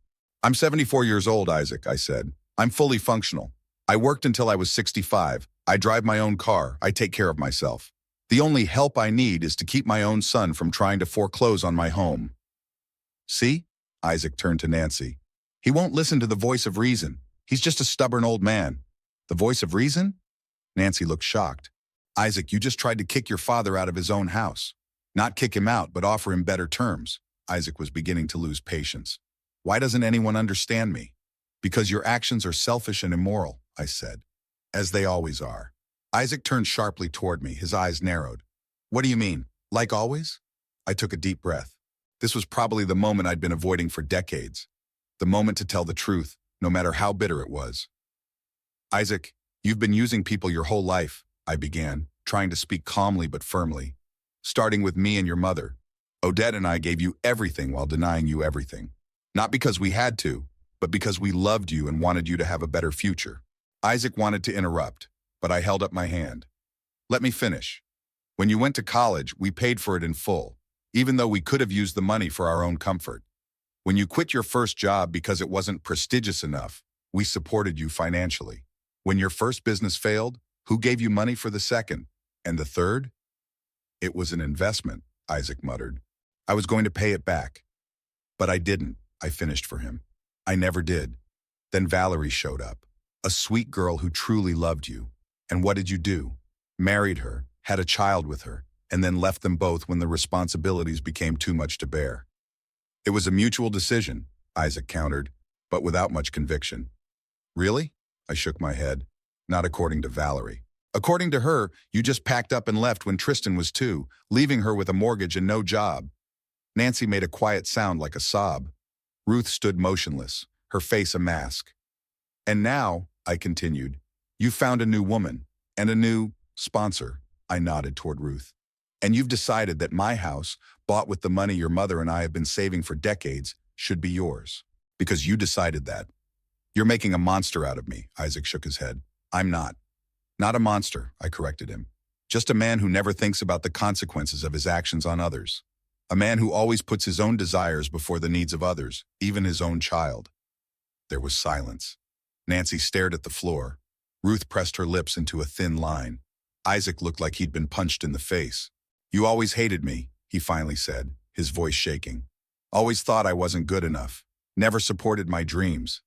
I'm 74 years old, Isaac, I said. I'm fully functional. I worked until I was 65. I drive my own car. I take care of myself. The only help I need is to keep my own son from trying to foreclose on my home. See? Isaac turned to Nancy. He won't listen to the voice of reason. He's just a stubborn old man. The voice of reason? Nancy looked shocked. Isaac, you just tried to kick your father out of his own house. Not kick him out, but offer him better terms. Isaac was beginning to lose patience. Why doesn't anyone understand me? Because your actions are selfish and immoral, I said. As they always are. Isaac turned sharply toward me, his eyes narrowed. What do you mean? Like always? I took a deep breath. This was probably the moment I'd been avoiding for decades. The moment to tell the truth, no matter how bitter it was. Isaac, you've been using people your whole life, I began, trying to speak calmly but firmly. Starting with me and your mother. Odette and I gave you everything while denying you everything. Not because we had to, but because we loved you and wanted you to have a better future. Isaac wanted to interrupt, but I held up my hand. Let me finish. When you went to college, we paid for it in full, even though we could have used the money for our own comfort. When you quit your first job because it wasn't prestigious enough, we supported you financially. When your first business failed, who gave you money for the second? And the third? It was an investment, Isaac muttered. I was going to pay it back. But I didn't, I finished for him. I never did. Then Valerie showed up. A sweet girl who truly loved you. And what did you do? Married her, had a child with her, and then left them both when the responsibilities became too much to bear. It was a mutual decision, Isaac countered, but without much conviction. Really? I shook my head. Not according to Valerie. According to her, you just packed up and left when Tristan was 2, leaving her with a mortgage and no job. Nancy made a quiet sound like a sob. Ruth stood motionless, her face a mask. And now, I continued, you found a new woman and a new sponsor. I nodded toward Ruth. And you've decided that my house, bought with the money your mother and I have been saving for decades, should be yours. Because you decided that. You're making a monster out of me, Isaac shook his head. I'm not. Not a monster, I corrected him. Just a man who never thinks about the consequences of his actions on others. A man who always puts his own desires before the needs of others, even his own child. There was silence. Nancy stared at the floor. Ruth pressed her lips into a thin line. Isaac looked like he'd been punched in the face. You always hated me, he finally said, his voice shaking. Always thought I wasn't good enough. Never supported my dreams.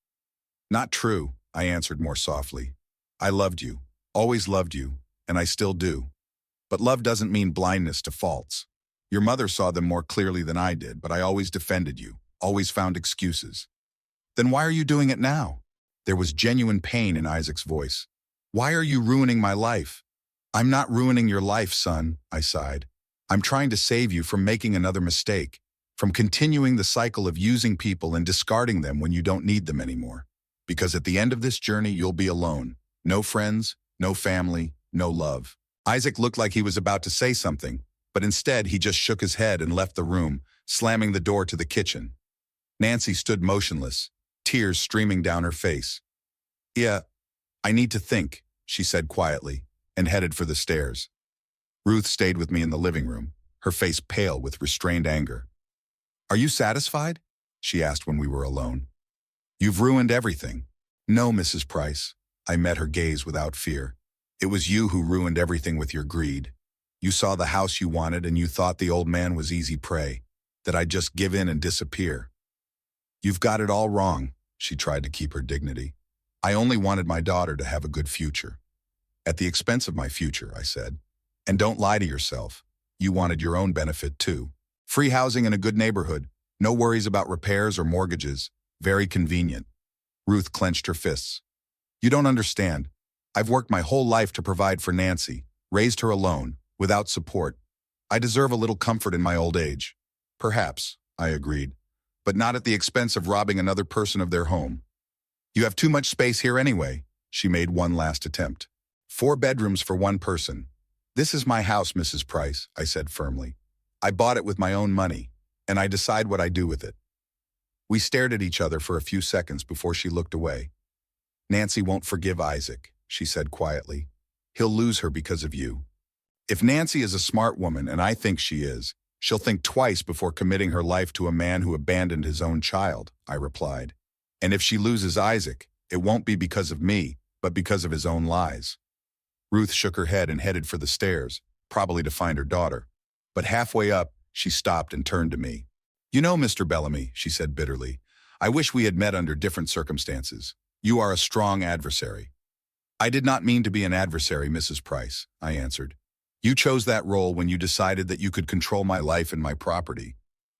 Not true, I answered more softly. I loved you, always loved you, and I still do. But love doesn't mean blindness to faults. Your mother saw them more clearly than I did, but I always defended you, always found excuses. Then why are you doing it now? There was genuine pain in Isaac's voice. Why are you ruining my life? I'm not ruining your life, son, I sighed. I'm trying to save you from making another mistake, from continuing the cycle of using people and discarding them when you don't need them anymore. Because at the end of this journey, you'll be alone. No friends, no family, no love. Isaac looked like he was about to say something, but instead he just shook his head and left the room, slamming the door to the kitchen. Nancy stood motionless, tears streaming down her face. Yeah, I need to think, she said quietly, and headed for the stairs. Ruth stayed with me in the living room, her face pale with restrained anger. Are you satisfied? She asked when we were alone. You've ruined everything. No, Mrs. Price. I met her gaze without fear. It was you who ruined everything with your greed. You saw the house you wanted and you thought the old man was easy prey, that I'd just give in and disappear. You've got it all wrong, she tried to keep her dignity. I only wanted my daughter to have a good future. At the expense of my future, I said. And don't lie to yourself. You wanted your own benefit too. Free housing in a good neighborhood, no worries about repairs or mortgages. Very convenient. Ruth clenched her fists. You don't understand. I've worked my whole life to provide for Nancy, raised her alone, without support. I deserve a little comfort in my old age. Perhaps, I agreed, but not at the expense of robbing another person of their home. You have too much space here anyway, she made one last attempt. 4 bedrooms for one person. This is my house, Mrs. Price, I said firmly. I bought it with my own money, and I decide what I do with it. We stared at each other for a few seconds before she looked away. Nancy won't forgive Isaac, she said quietly. He'll lose her because of you. If Nancy is a smart woman, and I think she is, she'll think twice before committing her life to a man who abandoned his own child, I replied. And if she loses Isaac, it won't be because of me, but because of his own lies. Ruth shook her head and headed for the stairs, probably to find her daughter. But halfway up, she stopped and turned to me. You know, Mr. Bellamy, she said bitterly, I wish we had met under different circumstances. You are a strong adversary. I did not mean to be an adversary, Mrs. Price, I answered. You chose that role when you decided that you could control my life and my property.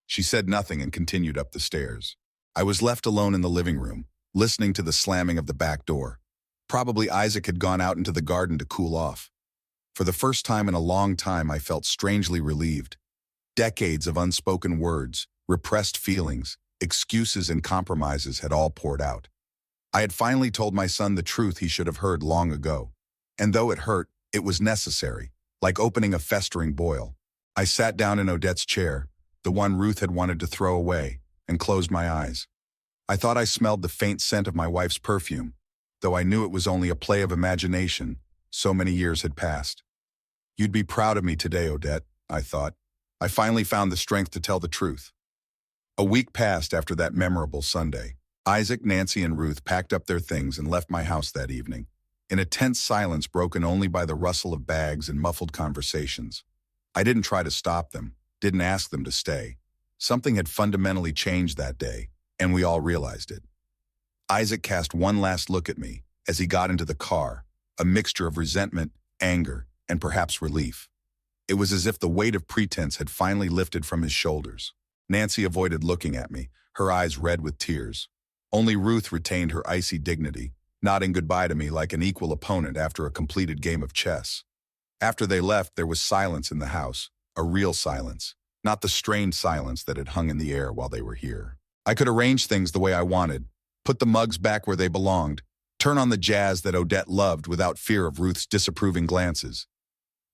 She said nothing and continued up the stairs. I was left alone in the living room, listening to the slamming of the back door. Probably Isaac had gone out into the garden to cool off. For the first time in a long time, I felt strangely relieved. Decades of unspoken words, repressed feelings, excuses and compromises had all poured out. I had finally told my son the truth he should have heard long ago. And though it hurt, it was necessary, like opening a festering boil. I sat down in Odette's chair, the one Ruth had wanted to throw away, and closed my eyes. I thought I smelled the faint scent of my wife's perfume, though I knew it was only a play of imagination. So many years had passed. You'd be proud of me today, Odette, I thought. I finally found the strength to tell the truth. A week passed after that memorable Sunday. Isaac, Nancy, and Ruth packed up their things and left my house that evening, in a tense silence broken only by the rustle of bags and muffled conversations. I didn't try to stop them, didn't ask them to stay. Something had fundamentally changed that day, and we all realized it. Isaac cast one last look at me as he got into the car, a mixture of resentment, anger, and perhaps relief. It was as if the weight of pretense had finally lifted from his shoulders. Nancy avoided looking at me, her eyes red with tears. Only Ruth retained her icy dignity, nodding goodbye to me like an equal opponent after a completed game of chess. After they left, there was silence in the house, a real silence, not the strained silence that had hung in the air while they were here. I could arrange things the way I wanted, put the mugs back where they belonged, turn on the jazz that Odette loved without fear of Ruth's disapproving glances.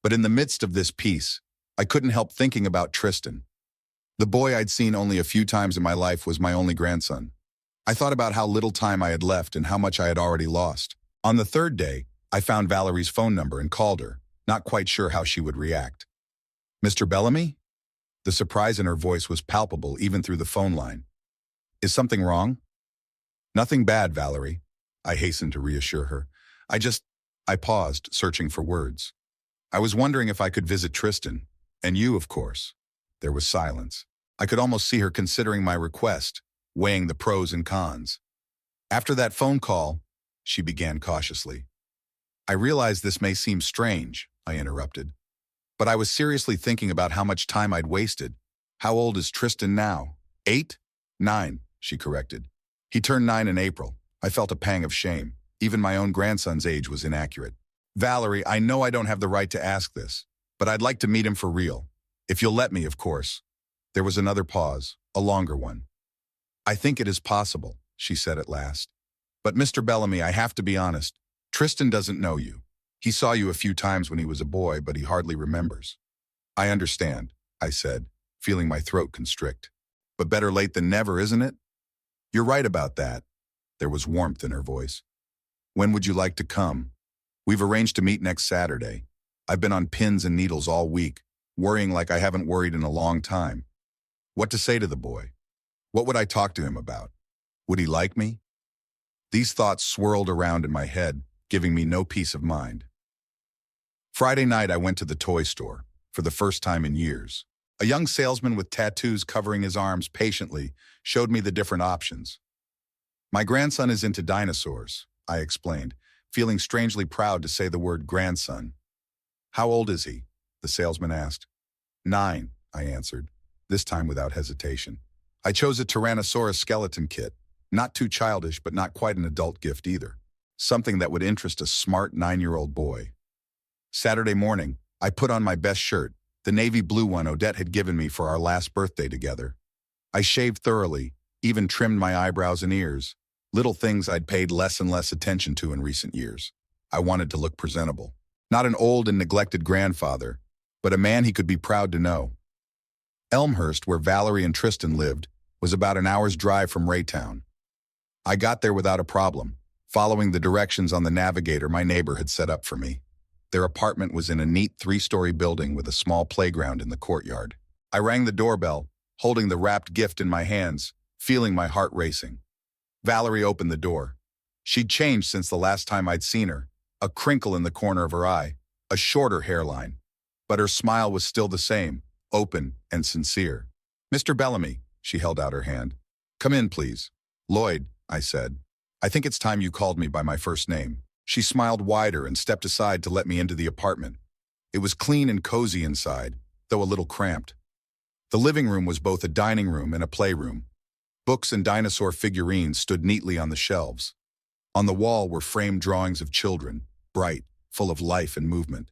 But in the midst of this peace, I couldn't help thinking about Tristan. The boy I'd seen only a few times in my life was my only grandson. I thought about how little time I had left and how much I had already lost. On the third day, I found Valerie's phone number and called her, not quite sure how she would react. "Mr. Bellamy?" The surprise in her voice was palpable even through the phone line. "Is something wrong?" "Nothing bad, Valerie," I hastened to reassure her. I paused, searching for words. "I was wondering if I could visit Tristan, and you, of course." There was silence. I could almost see her considering my request, weighing the pros and cons. "After that phone call," she began cautiously. "I realize this may seem strange," I interrupted, "but I was seriously thinking about how much time I'd wasted. How old is Tristan now?" 8? 9, she corrected. "He turned 9 in April." I felt a pang of shame. Even my own grandson's age was inaccurate. "Valerie, I know I don't have the right to ask this, but I'd like to meet him for real. If you'll let me, of course." There was another pause, a longer one. "I think it is possible," she said at last. "But Mr. Bellamy, I have to be honest. Tristan doesn't know you. He saw you a few times when he was a boy, but he hardly remembers." "I understand," I said, feeling my throat constrict. "But better late than never, isn't it?" "You're right about that." There was warmth in her voice. "When would you like to come?" "We've arranged to meet next Saturday. I've been on pins and needles all week, worrying like I haven't worried in a long time. What to say to the boy? What would I talk to him about? Would he like me?" These thoughts swirled around in my head, giving me no peace of mind. Friday night, I went to the toy store, for the first time in years. A young salesman with tattoos covering his arms patiently showed me the different options. "My grandson is into dinosaurs," I explained, feeling strangely proud to say the word grandson. "How old is he?" the salesman asked. 9, I answered, this time without hesitation. I chose a Tyrannosaurus skeleton kit, not too childish but not quite an adult gift either. Something that would interest a smart 9-year-old boy. Saturday morning, I put on my best shirt, the navy blue one Odette had given me for our last birthday together. I shaved thoroughly, even trimmed my eyebrows and ears, little things I'd paid less and less attention to in recent years. I wanted to look presentable. Not an old and neglected grandfather, but a man he could be proud to know. Elmhurst, where Valerie and Tristan lived, was about an hour's drive from Raytown. I got there without a problem, following the directions on the navigator my neighbor had set up for me. Their apartment was in a neat 3-story building with a small playground in the courtyard. I rang the doorbell, holding the wrapped gift in my hands, feeling my heart racing. Valerie opened the door. She'd changed since the last time I'd seen her, a crinkle in the corner of her eye, a shorter hairline. But her smile was still the same, open and sincere. "Mr. Bellamy," she held out her hand. "Come in, please." "Lloyd," I said. "I think it's time you called me by my first name." She smiled wider and stepped aside to let me into the apartment. It was clean and cozy inside, though a little cramped. The living room was both a dining room and a playroom. Books and dinosaur figurines stood neatly on the shelves. On the wall were framed drawings of children, bright, full of life and movement.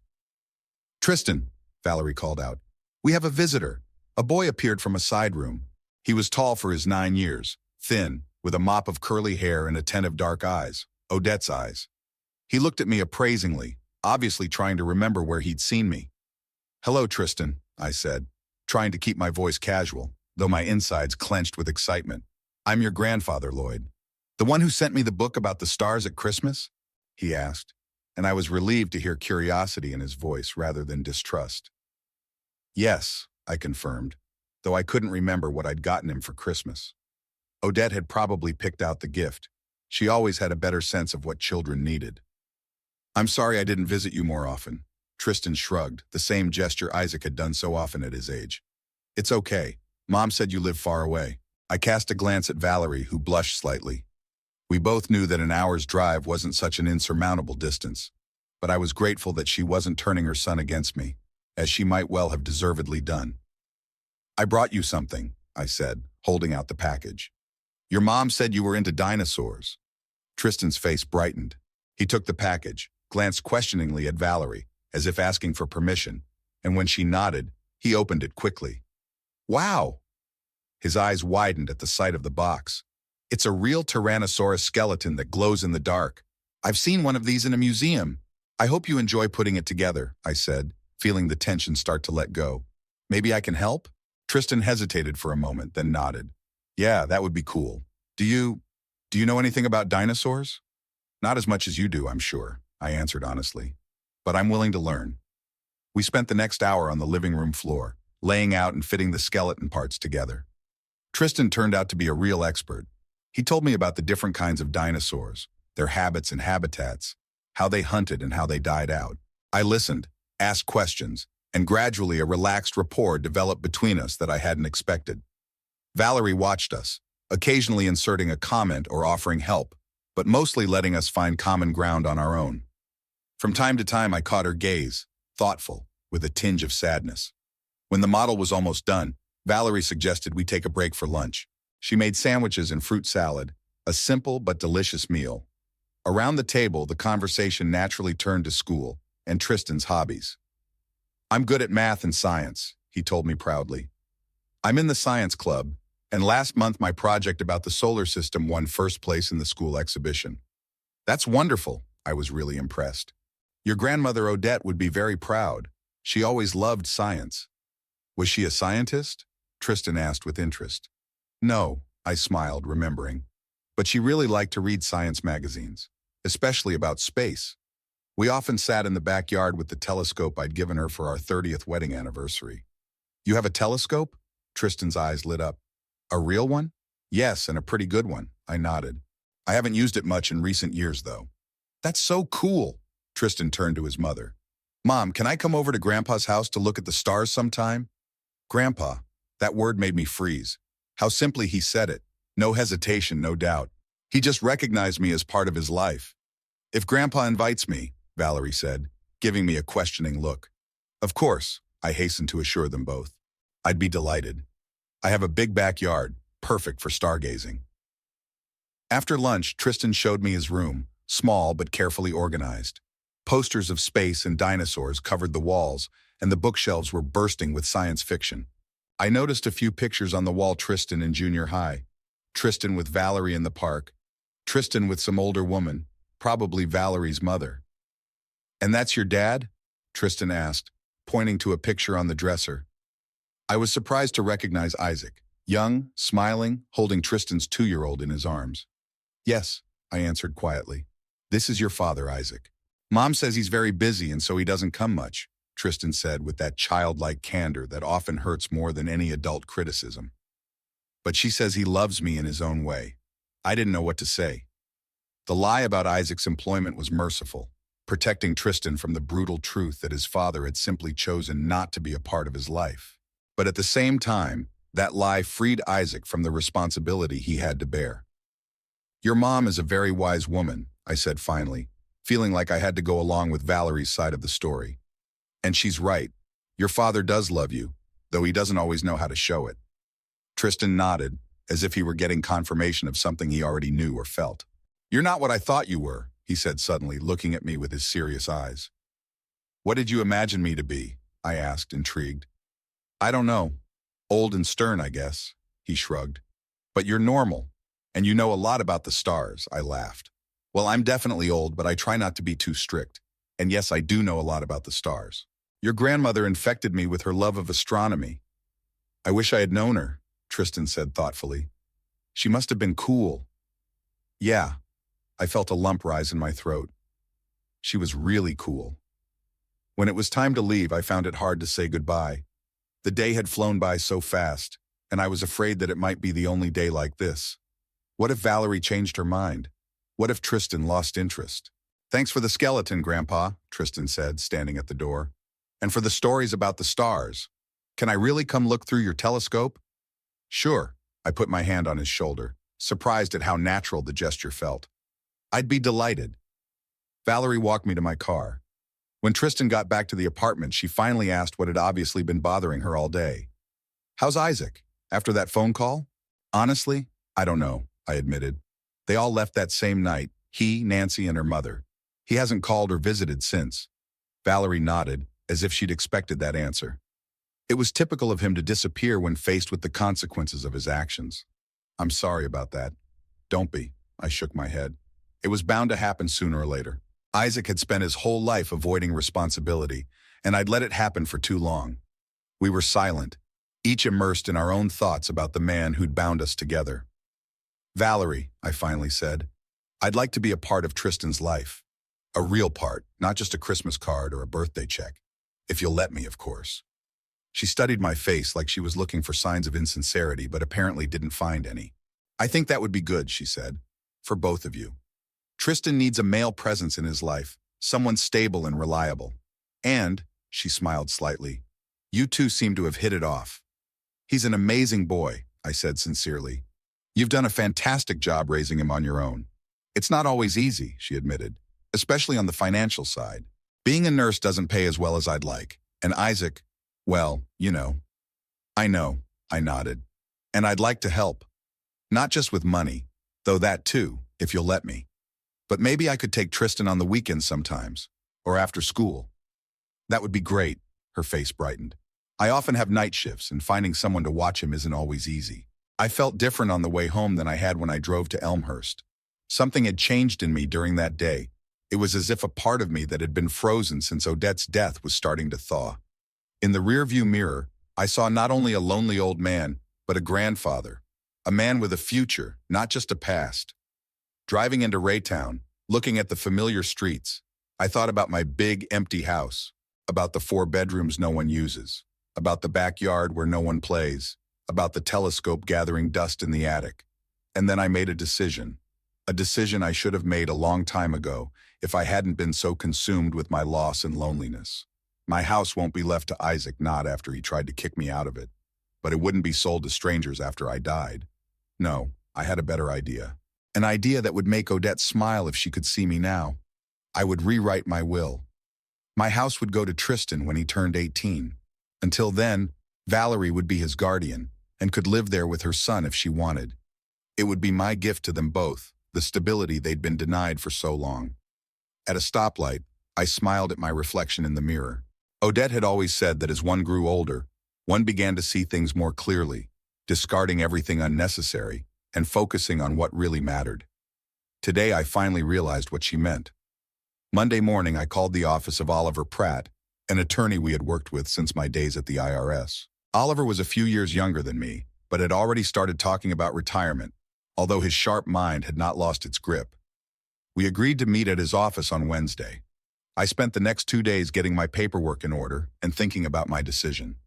"Tristan," Valerie called out. "We have a visitor." A boy appeared from a side room. He was tall for his 9 years, thin, with a mop of curly hair and attentive dark eyes, Odette's eyes. He looked at me appraisingly, obviously trying to remember where he'd seen me. "Hello, Tristan," I said, trying to keep my voice casual, though my insides clenched with excitement. "I'm your grandfather, Lloyd." "The one who sent me the book about the stars at Christmas?" he asked, and I was relieved to hear curiosity in his voice rather than distrust. "Yes," I confirmed, though I couldn't remember what I'd gotten him for Christmas. Odette had probably picked out the gift. She always had a better sense of what children needed. "I'm sorry I didn't visit you more often." Tristan shrugged, the same gesture Isaac had done so often at his age. "It's okay. Mom said you live far away." I cast a glance at Valerie, who blushed slightly. We both knew that an hour's drive wasn't such an insurmountable distance, but I was grateful that she wasn't turning her son against me, as she might well have deservedly done. "I brought you something," I said, holding out the package. "Your mom said you were into dinosaurs." Tristan's face brightened. He took the package, glanced questioningly at Valerie, as if asking for permission, and when she nodded, he opened it quickly. "Wow!" His eyes widened at the sight of the box. It's a real Tyrannosaurus skeleton that glows in the dark. I've seen one of these in a museum. I hope you enjoy putting it together, I said, feeling the tension start to let go. Maybe I can help? Tristan hesitated for a moment, then nodded. Yeah, that would be cool. Do you know anything about dinosaurs? Not as much as you do, I'm sure, I answered honestly. But I'm willing to learn. We spent the next hour on the living room floor, laying out and fitting the skeleton parts together. Tristan turned out to be a real expert. He told me about the different kinds of dinosaurs, their habits and habitats, how they hunted and how they died out. I listened, asked questions, and gradually a relaxed rapport developed between us that I hadn't expected. Valerie watched us, occasionally inserting a comment or offering help, but mostly letting us find common ground on our own. From time to time, I caught her gaze, thoughtful, with a tinge of sadness. When the model was almost done, Valerie suggested we take a break for lunch. She made sandwiches and fruit salad, a simple but delicious meal. Around the table, the conversation naturally turned to school and Tristan's hobbies. I'm good at math and science, he told me proudly. I'm in the science club, and last month my project about the solar system won first place in the school exhibition. That's wonderful, I was really impressed. Your grandmother Odette would be very proud. She always loved science. Was she a scientist? Tristan asked with interest. No, I smiled, remembering. But she really liked to read science magazines, especially about space. We often sat in the backyard with the telescope I'd given her for our 30th wedding anniversary. You have a telescope? Tristan's eyes lit up. A real one? Yes, and a pretty good one, I nodded. I haven't used it much in recent years, though. That's so cool, Tristan turned to his mother. Mom, can I come over to Grandpa's house to look at the stars sometime? Grandpa, that word made me freeze. How simply he said it. No hesitation, no doubt. He just recognized me as part of his life. If Grandpa invites me, Valerie said, giving me a questioning look. Of course, I hastened to assure them both. I'd be delighted. I have a big backyard, perfect for stargazing. After lunch, Tristan showed me his room, small but carefully organized. Posters of space and dinosaurs covered the walls, and the bookshelves were bursting with science fiction. I noticed a few pictures on the wall. Tristan in junior high, Tristan with Valerie in the park, Tristan with some older woman, probably Valerie's mother. And that's your dad? Tristan asked, pointing to a picture on the dresser. I was surprised to recognize Isaac, young, smiling, holding Tristan's 2-year-old in his arms. Yes, I answered quietly. This is your father, Isaac. Mom says he's very busy and so he doesn't come much, Tristan said with that childlike candor that often hurts more than any adult criticism. But she says he loves me in his own way. I didn't know what to say. The lie about Isaac's employment was merciful, protecting Tristan from the brutal truth that his father had simply chosen not to be a part of his life. But at the same time, that lie freed Isaac from the responsibility he had to bear. Your mom is a very wise woman, I said finally, feeling like I had to go along with Valerie's side of the story. And she's right. Your father does love you, though he doesn't always know how to show it. Tristan nodded, as if he were getting confirmation of something he already knew or felt. You're not what I thought you were, he said suddenly, looking at me with his serious eyes. What did you imagine me to be? I asked, intrigued. I don't know. Old and stern, I guess, he shrugged. But you're normal, and you know a lot about the stars, I laughed. Well, I'm definitely old, but I try not to be too strict. And yes, I do know a lot about the stars. Your grandmother infected me with her love of astronomy. I wish I had known her, Tristan said thoughtfully. She must have been cool. Yeah, I felt a lump rise in my throat. She was really cool. When it was time to leave, I found it hard to say goodbye. The day had flown by so fast, and I was afraid that it might be the only day like this. What if Valerie changed her mind? What if Tristan lost interest? Thanks for the skeleton, Grandpa, Tristan said, standing at the door. And for the stories about the stars. Can I really come look through your telescope? Sure, I put my hand on his shoulder, surprised at how natural the gesture felt. I'd be delighted. Valerie walked me to my car. When Tristan got back to the apartment, she finally asked what had obviously been bothering her all day. How's Isaac? After that phone call? Honestly, I don't know, I admitted. They all left that same night, he, Nancy, and her mother. He hasn't called or visited since. Valerie nodded, as if she'd expected that answer. It was typical of him to disappear when faced with the consequences of his actions. I'm sorry about that. Don't be. I shook my head. It was bound to happen sooner or later. Isaac had spent his whole life avoiding responsibility, and I'd let it happen for too long. We were silent, each immersed in our own thoughts about the man who'd bound us together. Valerie, I finally said, I'd like to be a part of Tristan's life. A real part, not just a Christmas card or a birthday check. If you'll let me, of course. She studied my face like she was looking for signs of insincerity, but apparently didn't find any. I think that would be good, she said, for both of you. Tristan needs a male presence in his life, someone stable and reliable. And, she smiled slightly, you two seem to have hit it off. He's an amazing boy, I said sincerely. You've done a fantastic job raising him on your own. It's not always easy, she admitted, especially on the financial side. Being a nurse doesn't pay as well as I'd like, and Isaac, well, you know. I know, I nodded. And I'd like to help. Not just with money, though that too, if you'll let me. But maybe I could take Tristan on the weekends sometimes, or after school. That would be great, her face brightened. I often have night shifts, and finding someone to watch him isn't always easy. I felt different on the way home than I had when I drove to Elmhurst. Something had changed in me during that day. It was as if a part of me that had been frozen since Odette's death was starting to thaw. In the rearview mirror, I saw not only a lonely old man, but a grandfather. A man with a future, not just a past. Driving into Raytown, looking at the familiar streets, I thought about my big, empty house, about the 4 bedrooms no one uses, about the backyard where no one plays, about the telescope gathering dust in the attic. And then I made a decision I should have made a long time ago if I hadn't been so consumed with my loss and loneliness. My house won't be left to Isaac, not after he tried to kick me out of it, but it wouldn't be sold to strangers after I died. No, I had a better idea. An idea that would make Odette smile if she could see me now. I would rewrite my will. My house would go to Tristan when he turned 18. Until then, Valerie would be his guardian and could live there with her son if she wanted. It would be my gift to them both, the stability they'd been denied for so long. At a stoplight, I smiled at my reflection in the mirror. Odette had always said that as one grew older, one began to see things more clearly, discarding everything unnecessary and focusing on what really mattered. Today, I finally realized what she meant. Monday morning, I called the office of Oliver Pratt, an attorney we had worked with since my days at the IRS. Oliver was a few years younger than me, but had already started talking about retirement, although his sharp mind had not lost its grip. We agreed to meet at his office on Wednesday. I spent the next 2 days getting my paperwork in order and thinking about my decision.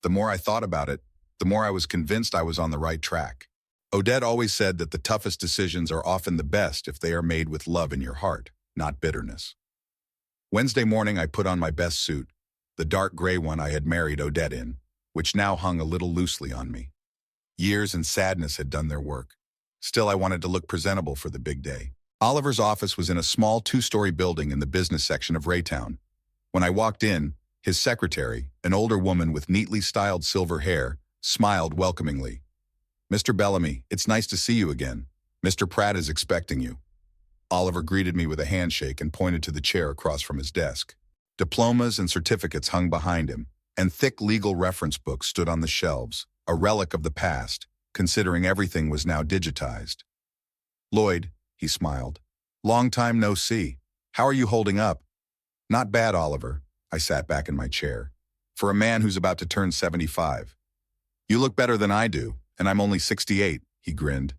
The more I thought about it, the more I was convinced I was on the right track. Odette always said that the toughest decisions are often the best if they are made with love in your heart, not bitterness. Wednesday morning, I put on my best suit, the dark gray one I had married Odette in, which now hung a little loosely on me. Years and sadness had done their work. Still, I wanted to look presentable for the big day. Oliver's office was in a small 2-story building in the business section of Raytown. When I walked in, his secretary, an older woman with neatly styled silver hair, smiled welcomingly. "Mr. Bellamy, it's nice to see you again. Mr. Pratt is expecting you." Oliver greeted me with a handshake and pointed to the chair across from his desk. Diplomas and certificates hung behind him, and thick legal reference books stood on the shelves, a relic of the past, considering everything was now digitized. "Lloyd," he smiled. "Long time no see. How are you holding up?" "Not bad, Oliver." I sat back in my chair. "For a man who's about to turn 75. "You look better than I do, and I'm only 68, he grinned.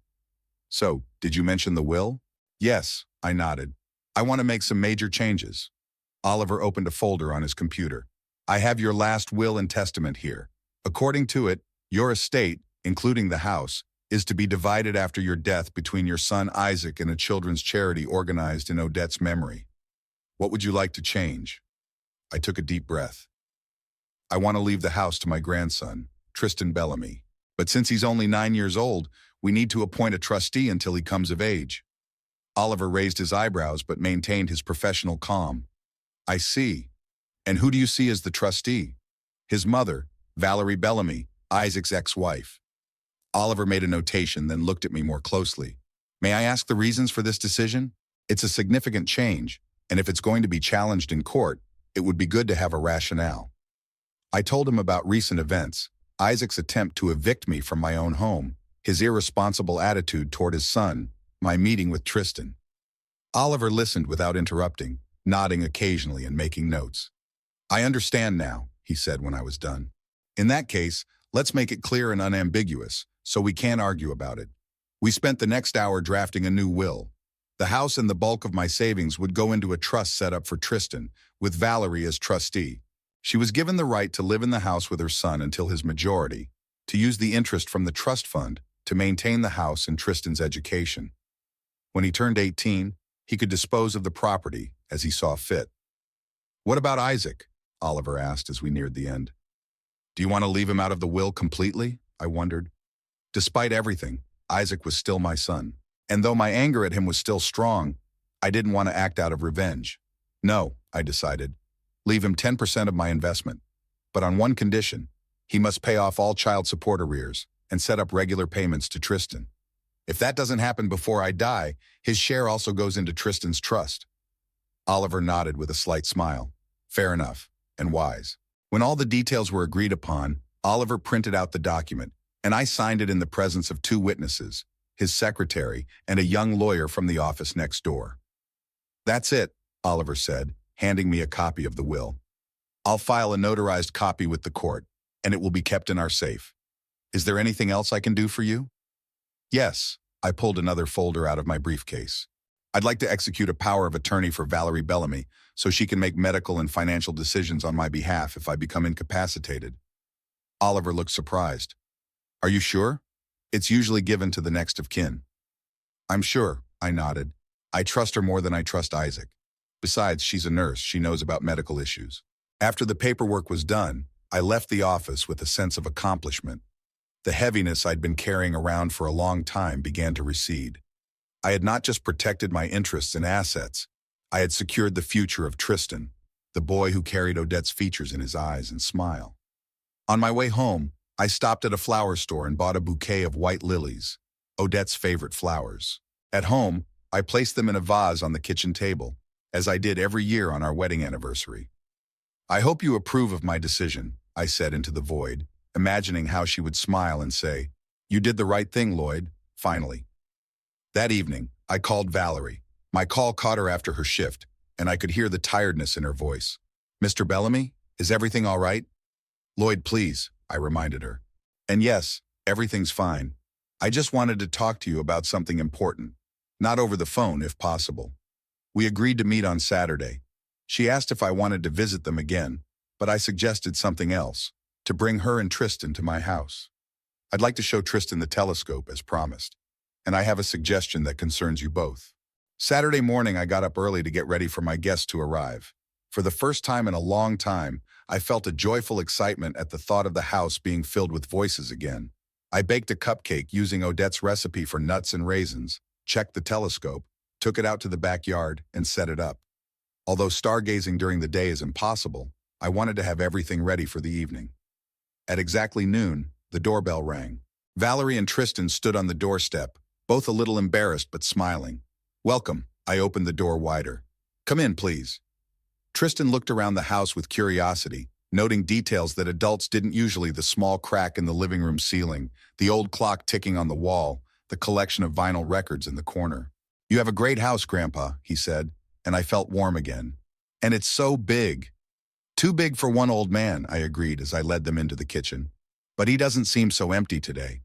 "So, did you mention the will?" "Yes," I nodded. "I want to make some major changes." Oliver opened a folder on his computer. "I have your last will and testament here. According to it, your estate, including the house, is to be divided after your death between your son Isaac and a children's charity organized in Odette's memory. What would you like to change?" I took a deep breath. "I want to leave the house to my grandson, Tristan Bellamy. But since he's only 9 years old, we need to appoint a trustee until he comes of age." Oliver raised his eyebrows but maintained his professional calm. "I see. And who do you see as the trustee?" "His mother, Valerie Bellamy, Isaac's ex-wife." Oliver made a notation, then looked at me more closely. "May I ask the reasons for this decision? It's a significant change, and if it's going to be challenged in court, it would be good to have a rationale." I told him about recent events, Isaac's attempt to evict me from my own home, his irresponsible attitude toward his son, my meeting with Tristan. Oliver listened without interrupting, nodding occasionally and making notes. "I understand now," he said when I was done. "In that case, let's make it clear and unambiguous, so we can't argue about it." We spent the next hour drafting a new will. The house and the bulk of my savings would go into a trust set up for Tristan, with Valerie as trustee. She was given the right to live in the house with her son until his majority, to use the interest from the trust fund to maintain the house and Tristan's education. When he turned 18, he could dispose of the property as he saw fit. "What about Isaac?" Oliver asked as we neared the end. "Do you want to leave him out of the will completely?" I wondered. Despite everything, Isaac was still my son. And though my anger at him was still strong, I didn't want to act out of revenge. "No," I decided. "Leave him 10% of my investment. But on one condition, he must pay off all child support arrears and set up regular payments to Tristan. If that doesn't happen before I die, his share also goes into Tristan's trust." Oliver nodded with a slight smile. "Fair enough, and wise." When all the details were agreed upon, Oliver printed out the document, and I signed it in the presence of 2 witnesses, his secretary and a young lawyer from the office next door. "That's it," Oliver said, handing me a copy of the will. "I'll file a notarized copy with the court, and it will be kept in our safe. Is there anything else I can do for you?" "Yes," I pulled another folder out of my briefcase. "I'd like to execute a power of attorney for Valerie Bellamy so she can make medical and financial decisions on my behalf if I become incapacitated." Oliver looked surprised. "Are you sure? It's usually given to the next of kin." "I'm sure," I nodded. "I trust her more than I trust Isaac. Besides, she's a nurse. She knows about medical issues." After the paperwork was done, I left the office with a sense of accomplishment. The heaviness I'd been carrying around for a long time began to recede. I had not just protected my interests and assets, I had secured the future of Tristan, the boy who carried Odette's features in his eyes and smile. On my way home, I stopped at a flower store and bought a bouquet of white lilies, Odette's favorite flowers. At home, I placed them in a vase on the kitchen table, as I did every year on our wedding anniversary. "I hope you approve of my decision," I said into the void, imagining how she would smile and say, "You did the right thing, Lloyd, finally." That evening, I called Valerie. My call caught her after her shift, and I could hear the tiredness in her voice. "Mr. Bellamy, is everything all right?" "Lloyd, please," I reminded her. "And yes, everything's fine. I just wanted to talk to you about something important. Not over the phone, if possible." We agreed to meet on Saturday. She asked if I wanted to visit them again, but I suggested something else, to bring her and Tristan to my house. "I'd like to show Tristan the telescope, as promised. And I have a suggestion that concerns you both." Saturday morning, I got up early to get ready for my guests to arrive. For the first time in a long time, I felt a joyful excitement at the thought of the house being filled with voices again. I baked a cupcake using Odette's recipe for nuts and raisins, checked the telescope, took it out to the backyard, and set it up. Although stargazing during the day is impossible, I wanted to have everything ready for the evening. At exactly noon, the doorbell rang. Valerie and Tristan stood on the doorstep, both a little embarrassed but smiling. "Welcome," I opened the door wider. "Come in, please." Tristan looked around the house with curiosity, noting details that adults didn't usually: the small crack in the living room ceiling, the old clock ticking on the wall, the collection of vinyl records in the corner. "You have a great house, Grandpa," he said, and I felt warm again. "And it's so big." "Too big for one old man," I agreed as I led them into the kitchen. "But he doesn't seem so empty today."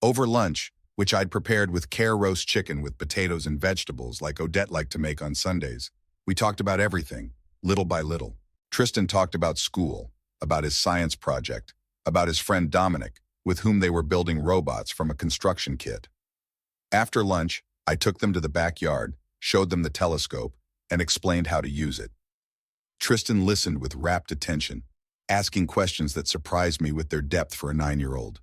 Over lunch, which I'd prepared with care roast chicken with potatoes and vegetables like Odette liked to make on Sundays, we talked about everything, little by little. Tristan talked about school, about his science project, about his friend Dominic, with whom they were building robots from a construction kit. After lunch, I took them to the backyard, showed them the telescope, and explained how to use it. Tristan listened with rapt attention, asking questions that surprised me with their depth for a 9-year-old.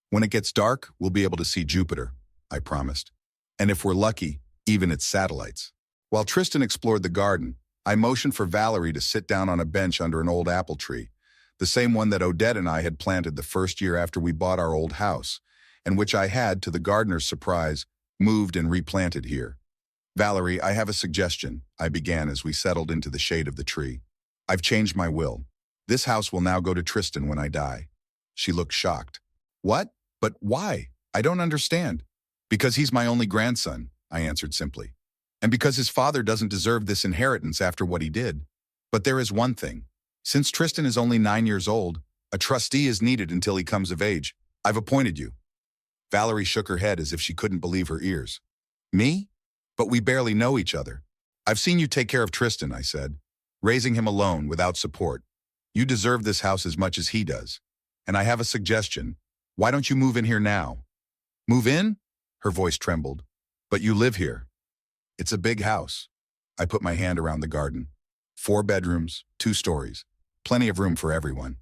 "When it gets dark, we'll be able to see Jupiter," I promised. "And if we're lucky, even its satellites." While Tristan explored the garden, I motioned for Valerie to sit down on a bench under an old apple tree, the same one that Odette and I had planted the first year after we bought our old house, and which I had, to the gardener's surprise, moved and replanted here. "Valerie, I have a suggestion," I began as we settled into the shade of the tree. "I've changed my will. This house will now go to Tristan when I die. She looked shocked. What? But why? I don't understand. Because he's my only grandson, I answered simply. And because his father doesn't deserve this inheritance after what he did. But there is one thing. Since Tristan is only 9 years old, a trustee is needed until he comes of age. I've appointed you. Valerie shook her head as if she couldn't believe her ears. Me? But we barely know each other. I've seen you take care of Tristan, I said, raising him alone without support. You deserve this house as much as he does. And I have a suggestion. Why don't you move in here now? Move in? Her voice trembled. But you live here. It's a big house. I put my hand around the garden. 4 bedrooms, 2 stories. Plenty of room for everyone.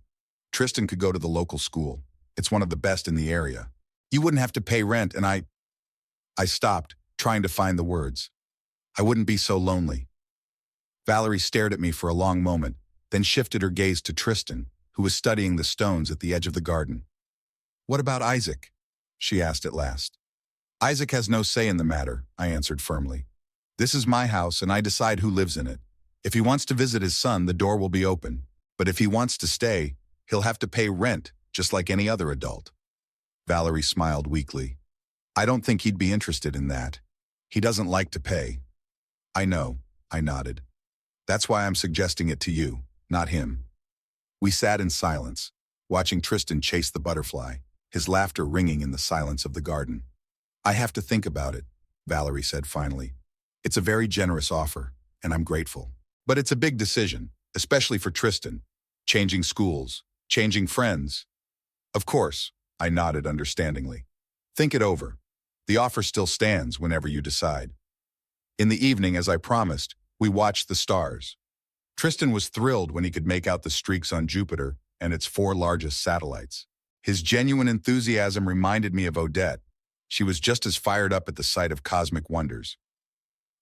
Tristan could go to the local school. It's one of the best in the area. You wouldn't have to pay rent, and I stopped, trying to find the words. I wouldn't be so lonely. Valerie stared at me for a long moment, then shifted her gaze to Tristan, who was studying the stones at the edge of the garden. What about Isaac? She asked at last. Isaac has no say in the matter, I answered firmly. This is my house, and I decide who lives in it. If he wants to visit his son, the door will be open. But if he wants to stay, he'll have to pay rent, just like any other adult. Valerie smiled weakly. I don't think he'd be interested in that. He doesn't like to pay. I know, I nodded. That's why I'm suggesting it to you, not him. We sat in silence, watching Tristan chase the butterfly, his laughter ringing in the silence of the garden. I have to think about it, Valerie said finally. It's a very generous offer, and I'm grateful. But it's a big decision, especially for Tristan. Changing schools, changing friends. Of course, I nodded understandingly. Think it over. The offer still stands whenever you decide. In the evening, as I promised, we watched the stars. Tristan was thrilled when he could make out the streaks on Jupiter and its 4 largest satellites. His genuine enthusiasm reminded me of Odette. She was just as fired up at the sight of cosmic wonders.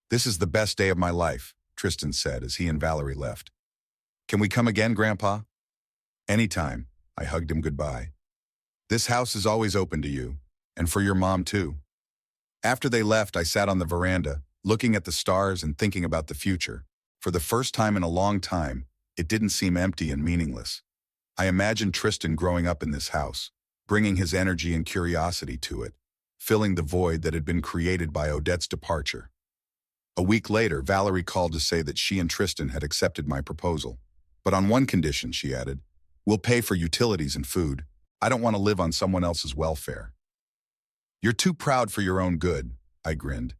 This is the best day of my life, Tristan said as he and Valerie left. Can we come again, Grandpa? Anytime, I hugged him goodbye. This house is always open to you, and for your mom too. After they left, I sat on the veranda, looking at the stars and thinking about the future. For the first time in a long time, it didn't seem empty and meaningless. I imagined Tristan growing up in this house, bringing his energy and curiosity to it, filling the void that had been created by Odette's departure. A week later, Valerie called to say that she and Tristan had accepted my proposal. But on one condition, she added, we'll pay for utilities and food. I don't want to live on someone else's welfare. You're too proud for your own good, I grinned.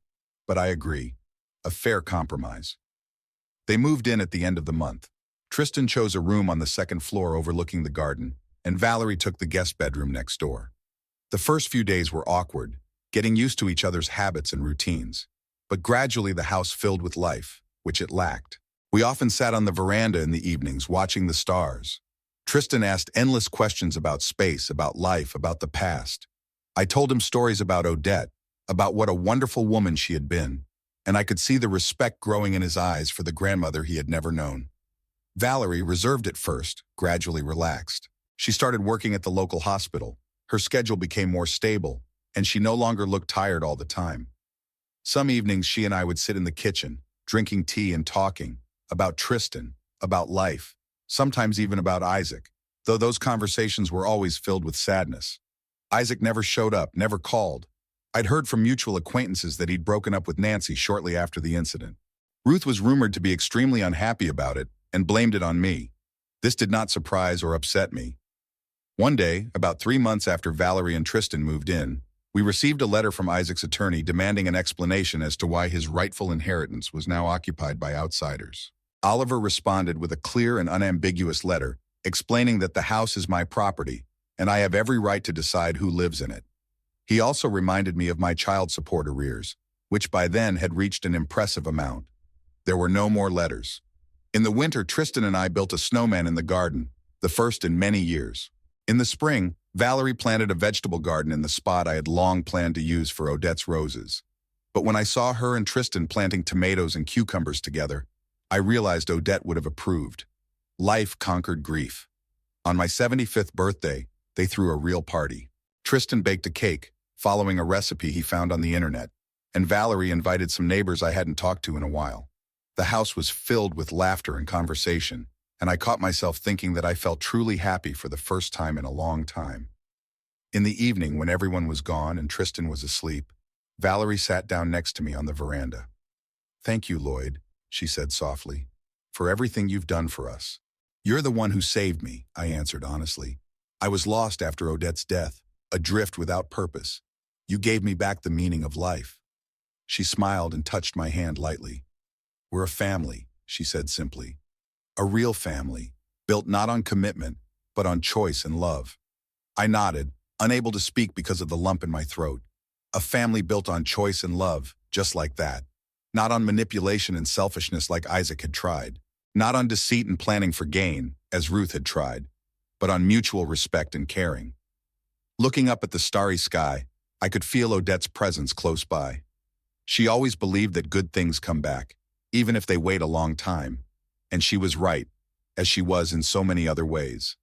But I agree. A fair compromise. They moved in at the end of the month. Tristan chose a room on the 2nd floor overlooking the garden, and Valerie took the guest bedroom next door. The first few days were awkward, getting used to each other's habits and routines. But gradually the house filled with life, which it lacked. We often sat on the veranda in the evenings watching the stars. Tristan asked endless questions about space, about life, about the past. I told him stories about Odette, about what a wonderful woman she had been, and I could see the respect growing in his eyes for the grandmother he had never known. Valerie, reserved at first, gradually relaxed. She started working at the local hospital. Her schedule became more stable, and she no longer looked tired all the time. Some evenings she and I would sit in the kitchen, drinking tea and talking about Tristan, about life, sometimes even about Isaac, though those conversations were always filled with sadness. Isaac never showed up, never called. I'd heard from mutual acquaintances that he'd broken up with Nancy shortly after the incident. Ruth was rumored to be extremely unhappy about it and blamed it on me. This did not surprise or upset me. One day, about 3 months after Valerie and Tristan moved in, we received a letter from Isaac's attorney demanding an explanation as to why his rightful inheritance was now occupied by outsiders. Oliver responded with a clear and unambiguous letter explaining that the house is my property and I have every right to decide who lives in it. He also reminded me of my child support arrears, which by then had reached an impressive amount. There were no more letters. In the winter, Tristan and I built a snowman in the garden, the first in many years. In the spring, Valerie planted a vegetable garden in the spot I had long planned to use for Odette's roses. But when I saw her and Tristan planting tomatoes and cucumbers together, I realized Odette would have approved. Life conquered grief. On my 75th birthday, they threw a real party. Tristan baked a cake, following a recipe he found on the internet, and Valerie invited some neighbors I hadn't talked to in a while. The house was filled with laughter and conversation, and I caught myself thinking that I felt truly happy for the first time in a long time. In the evening, when everyone was gone and Tristan was asleep, Valerie sat down next to me on the veranda. "Thank you, Lloyd," she said softly, "for everything you've done for us." "You're the one who saved me," I answered honestly. "I was lost after Odette's death, adrift without purpose. You gave me back the meaning of life." She smiled and touched my hand lightly. "We're a family," she said simply. "A real family, built not on commitment, but on choice and love." I nodded, unable to speak because of the lump in my throat. A family built on choice and love, just like that. Not on manipulation and selfishness like Isaac had tried. Not on deceit and planning for gain, as Ruth had tried, but on mutual respect and caring. Looking up at the starry sky, I could feel Odette's presence close by. She always believed that good things come back, even if they wait a long time. And she was right, as she was in so many other ways.